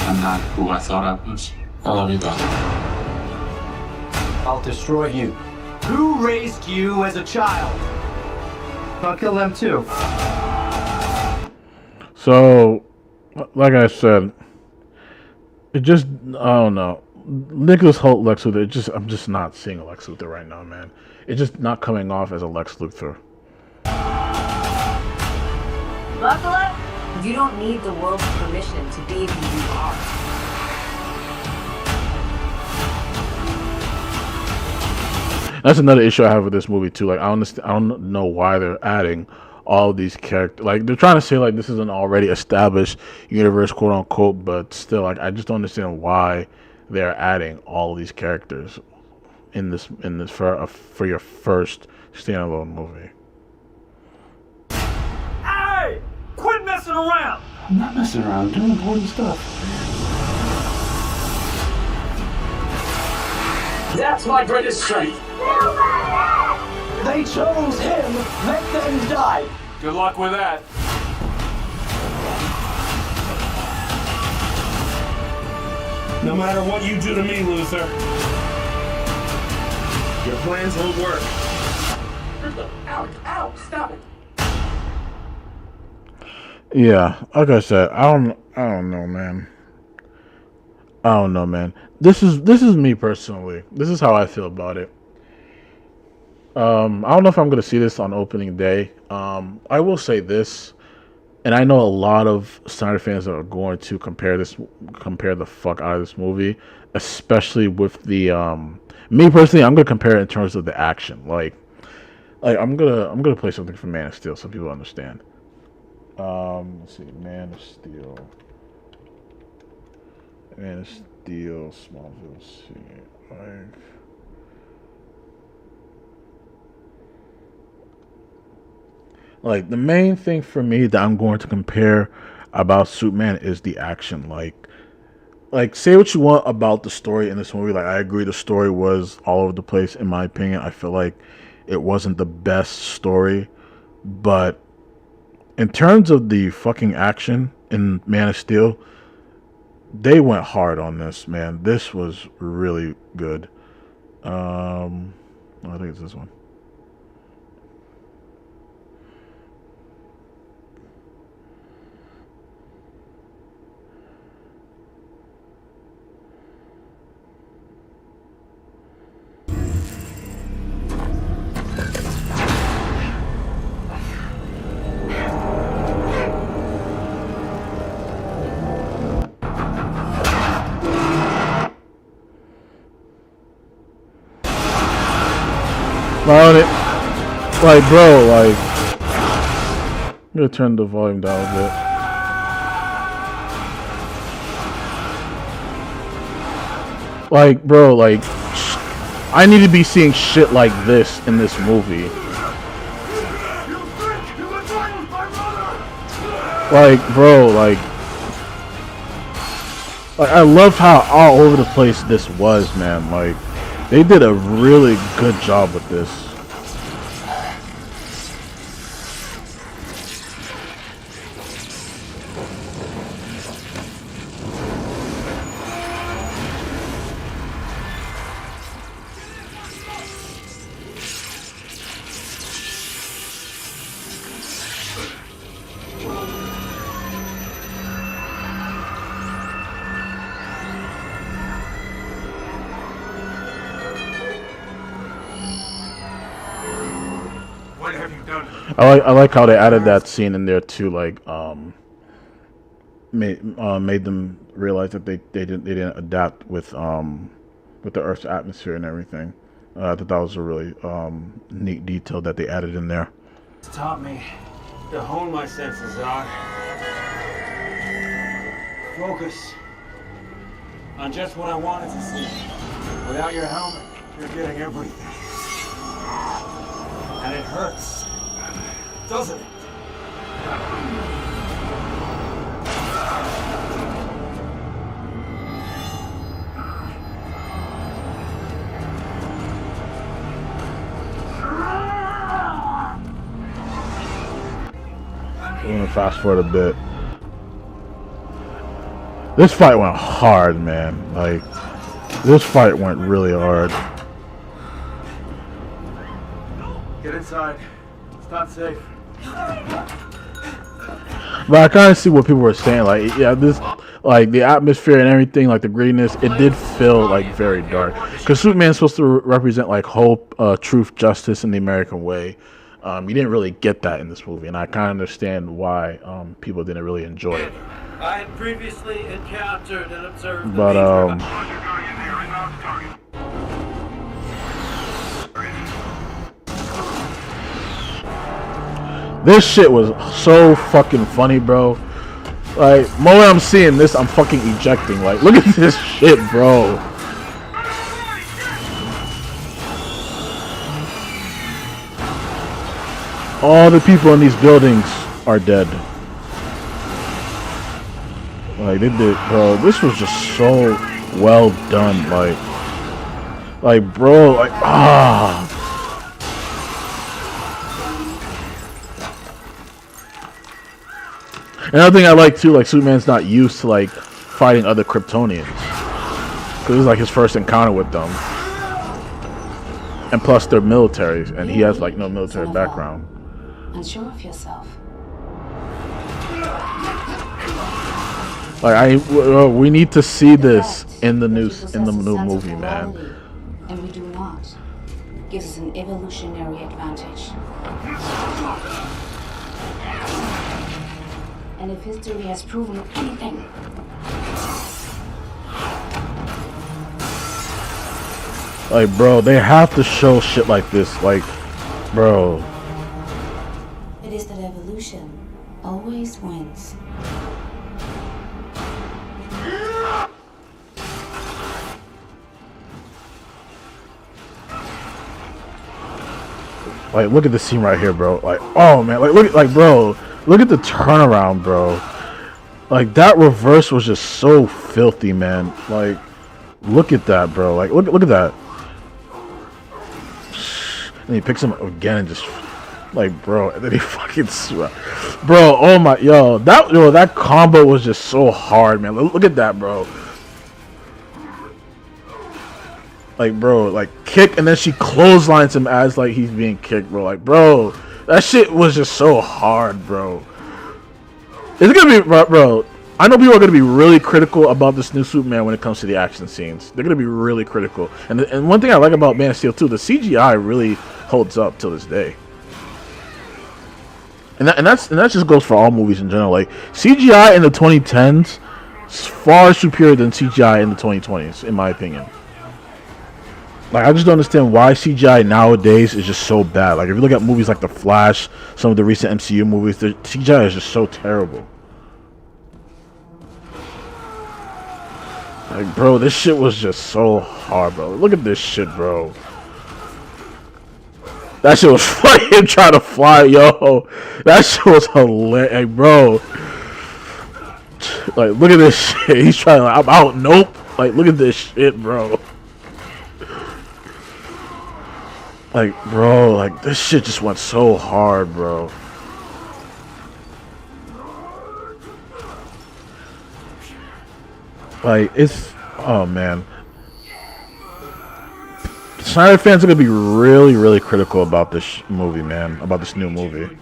F: I'm not who I thought I was. I love you, brother.
E: I'll destroy you. Who raised you as a child? I'll kill them too.
A: So, like I said, it just, I don't know. Nicholas Hoult Lex Luthor, I'm just not seeing a Lex Luthor right now, man. It's just not coming off as a Lex Luthor.
V: Buckle up. You don't need the world's permission to be who you are.
A: That's another issue I have with this movie too. Like, I don't know why they're adding all these characters. Like, they're trying to say like this is an already established universe, quote unquote, but still, like, I just don't understand why they're adding all these characters in this for your first standalone movie.
I: Hey! Quit messing around!
F: I'm not messing around. I'm doing important stuff.
E: That's my greatest strength. They chose him. Let them die.
F: Good luck with that.
H: No matter what you do to me, Luther, your plans won't work.
I: Ow, ow, stop it.
A: Yeah, like I said, I don't know, man. I don't know, man. This is me personally. This is how I feel about it. I don't know if I'm gonna see this on opening day. I will say this, and I know a lot of Snyder fans are going to compare the fuck out of this movie, especially with the me personally. I'm gonna compare it in terms of the action. Like I'm gonna play something from Man of Steel so people understand. Let's see, Man of Steel, Smallville. Let's see, like the main thing for me that I'm going to compare about Superman is the action. Like say what you want about the story in this movie. Like, I agree the story was all over the place in my opinion. I feel like it wasn't the best story, but in terms of the fucking action in Man of Steel, they went hard on this, man. This was really good. I think it's this one. On it, like, bro, like, I'm gonna turn the volume down a bit. Like, bro, like, I need to be seeing shit like this in this movie. Like, bro, like I love how all over the place this was, man. Like, they did a really good job with this. I like how they added that scene in there too, like made them realize that they didn't adapt with the Earth's atmosphere and everything. I thought that was a really neat detail that they added in there.
M: It's taught me to hone my senses, Doc. Focus on just what I wanted to see. Without your helmet, you're getting everything. And it hurts, doesn't it?
A: I'm gonna fast forward a bit. This fight went hard, man. Like, this fight went really hard.
E: Get inside. It's not safe.
A: But I kind of see what people were saying. Like, yeah, this, like, the atmosphere and everything, like the grittiness, it did feel like very dark. Because Superman's supposed to represent like hope, truth, justice, and the American way. You didn't really get that in this movie, and I kind of understand why people didn't really enjoy it.
G: I had previously encountered and observed.
A: But this shit was so fucking funny, bro. Like, the moment I'm seeing this, I'm fucking ejecting. Like, look at this shit, bro. All the people in these buildings are dead. Like, they did, bro. This was just so well done. Like, bro, like, Another thing I like too, like, Superman's not used to like fighting other Kryptonians, because this is like his first encounter with them, and plus they're militaries, and he has like no military background.
C: Unsure of yourself.
A: Like, we need to see this in the new movie, man.
C: And we do not. Gives us an evolutionary advantage. And if history has proven anything,
A: like, bro, they have to show shit like this, like, bro.
C: it is that evolution always wins.
A: Like, look at the scene right here, bro. Like, oh man, like, look at, like, bro, look at the turnaround, bro. Like, that reverse was just so filthy, man. Like, look at that, bro. Like, look at that. And he picks him up again and just, like, bro, and then he fucking bro. Oh my, that combo was just so hard, man. Look at that, bro. Like, bro, like, kick, and then she clotheslines him as like he's being kicked, bro. Like, bro, that shit was just so hard, bro. It's gonna be, bro. I know people are gonna be really critical about this new Superman when it comes to the action scenes. They're gonna be really critical. And one thing I like about Man of Steel too, the CGI really holds up till this day. And that just goes for all movies in general. Like, CGI in the 2010s is far superior than CGI in the 2020s, in my opinion. Like, I just don't understand why CGI nowadays is just so bad. Like, if you look at movies like The Flash, some of the recent MCU movies, the CGI is just so terrible. Like, bro, this shit was just so hard, bro. Look at this shit, bro. That shit was funny, him trying to fly, yo. That shit was hilarious, hey, bro. Like, look at this shit. He's trying to, like, I'm out, nope. Like, look at this shit, bro. Like, bro, like, this shit just went so hard, bro. Like, it's, oh man. Snyder fans are gonna be really, really critical about this movie, man. About this new movie.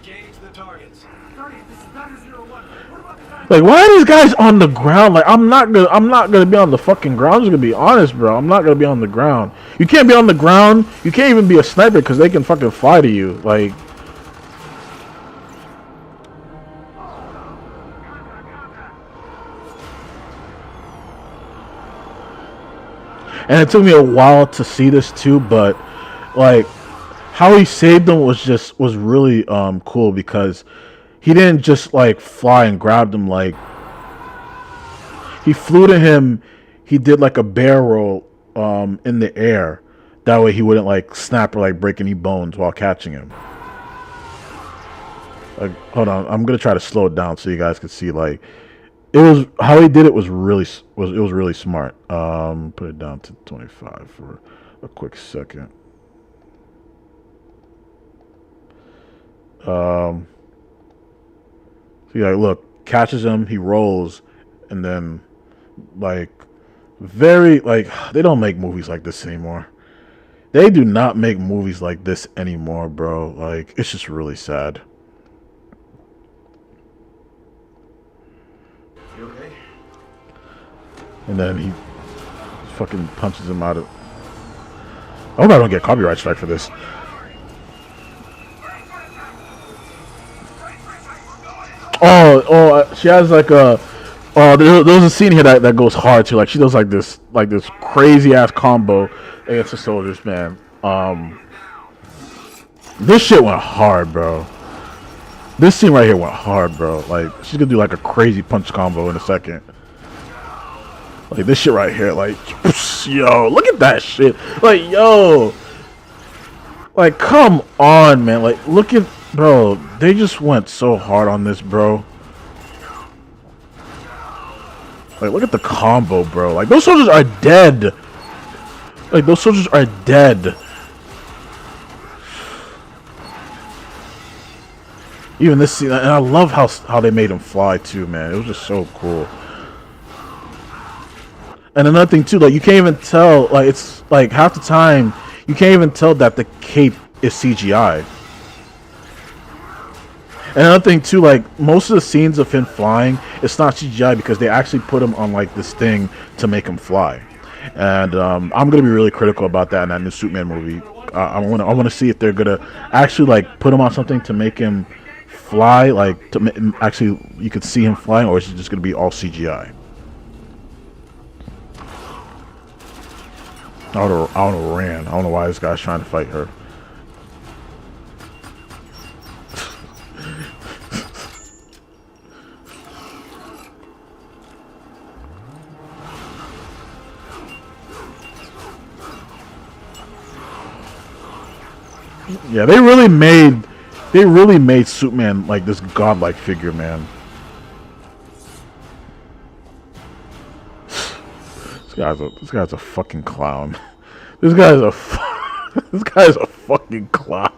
A: Like, why are these guys on the ground? Like, I'm not gonna be on the fucking ground. I'm just gonna be honest, bro. I'm not gonna be on the ground. You can't be on the ground. You can't even be a sniper because they can fucking fly to you. Like, and it took me a while to see this too, but like, how he saved them was really cool, because he didn't just like fly and grab them. Like, he flew to him. He did like a bear roll in the air. That way he wouldn't like snap or like break any bones while catching him. Like, hold on, I'm gonna try to slow it down so you guys can see. Like, it was how he did it was really smart. Put it down to 25 for a quick second. So yeah, look, catches him, he rolls, and then like they don't make movies like this anymore. They do not make movies like this anymore, bro. Like, it's just really sad.
Q: You okay?
A: And then he fucking punches him out of. I hope I don't get copyright strike for this. She has like a. Oh, there's a scene here that goes hard too. Like, she does like this crazy ass combo against the soldiers, man. This shit went hard, bro. This scene right here went hard, bro. Like, she's gonna do like a crazy punch combo in a second. Like, this shit right here, like, yo, look at that shit. Like, yo, like, come on, man. Like, look at, bro. They just went so hard on this, bro. Like, look at the combo, bro. Like, those soldiers are dead. Like, those soldiers are dead. Even this scene, and I love how they made him fly too, man. It was just so cool. And another thing too, like, you can't even tell, like, it's like half the time you can't even tell that the cape is CGI. And another thing too, like, most of the scenes of him flying, it's not CGI because they actually put him on like this thing to make him fly. And I'm gonna be really critical about that in that new Superman movie. I want to see if they're gonna actually like put him on something to make him fly, like to actually you could see him flying, or is it just gonna be all CGI? I would have ran. I don't know why this guy's trying to fight her. Yeah, they really made Superman like this godlike figure, man. This guy's a fucking clown. This guy's a fucking clown.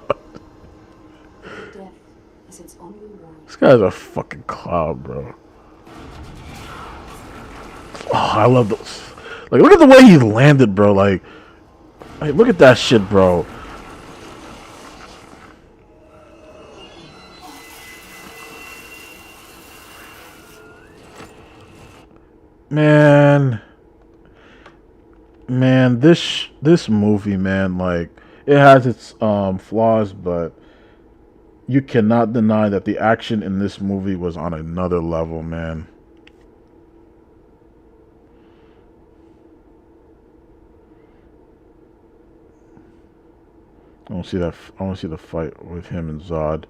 A: This guy's a fucking clown, bro. Oh, I love those. Like, look at the way he landed, bro. Like look at that shit, bro. Man, this movie, man, like, it has its flaws, but you cannot deny that the action in this movie was on another level, man. I want to see the fight with him and Zod.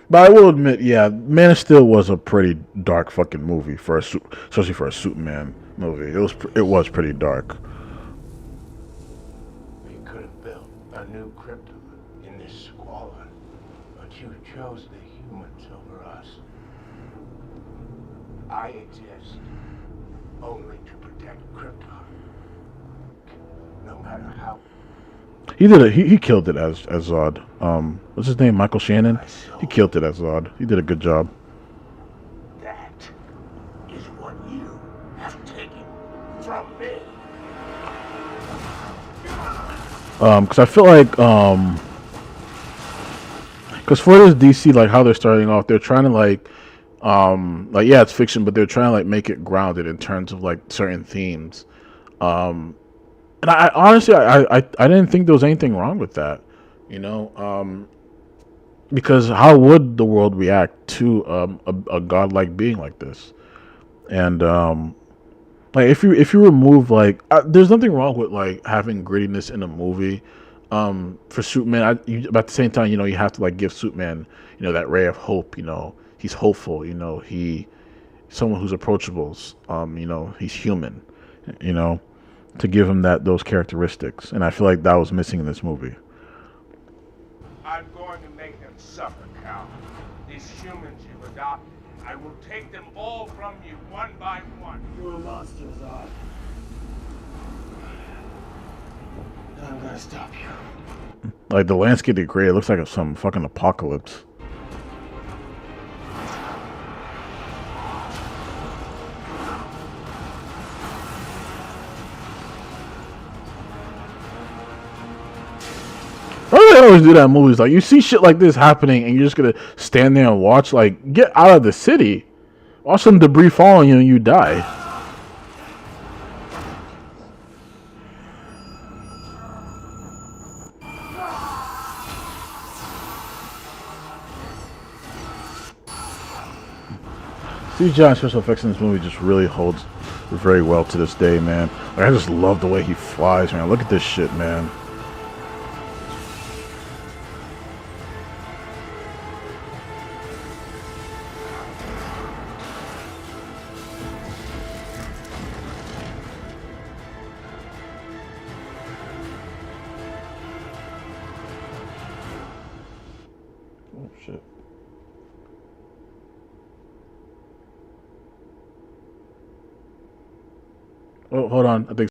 A: But I will admit, yeah, Man of Steel was a pretty dark fucking movie especially for a Superman movie. It was pretty dark.
K: We could have built a new Krypton in this squalor, but you chose the humans over us. I exist only to protect Krypton, no matter how.
A: He did it. He killed it as Zod. What's his name? Michael Shannon. He killed it as Zod. He did a good job.
K: That is what you have taken from me.
A: Because I feel like because for this DC, like how they're starting off, they're trying to like yeah, it's fiction, but they're trying to like make it grounded in terms of like certain themes. And I honestly, I didn't think there was anything wrong with that, you know, because how would the world react to a godlike being like this? And like if you remove like, there's nothing wrong with like having grittiness in a movie. For Superman, but at the same time, you know, you have to like give Superman, you know, that ray of hope. You know, he's hopeful. You know, he someone who's approachable. You know, he's human. You know, to give him those characteristics, and I feel like that was missing in this movie.
K: I'm going to make them suffer, Cal. These humans you've adopted, I will take them all from you one by one.
G: You're a monster, Zod.
K: I'm gonna stop you.
A: Like the landscape is great. It looks like some fucking apocalypse. Why do they always do that in movies? Like you see shit like this happening, and you're just gonna stand there and watch. Like get out of the city. Watch some debris fall on you, and you die. CGI and special effects in this movie just really holds very well to this day, man. Like, I just love the way he flies, man. Look at this shit, man. Oh, shit. Oh, hold on. I think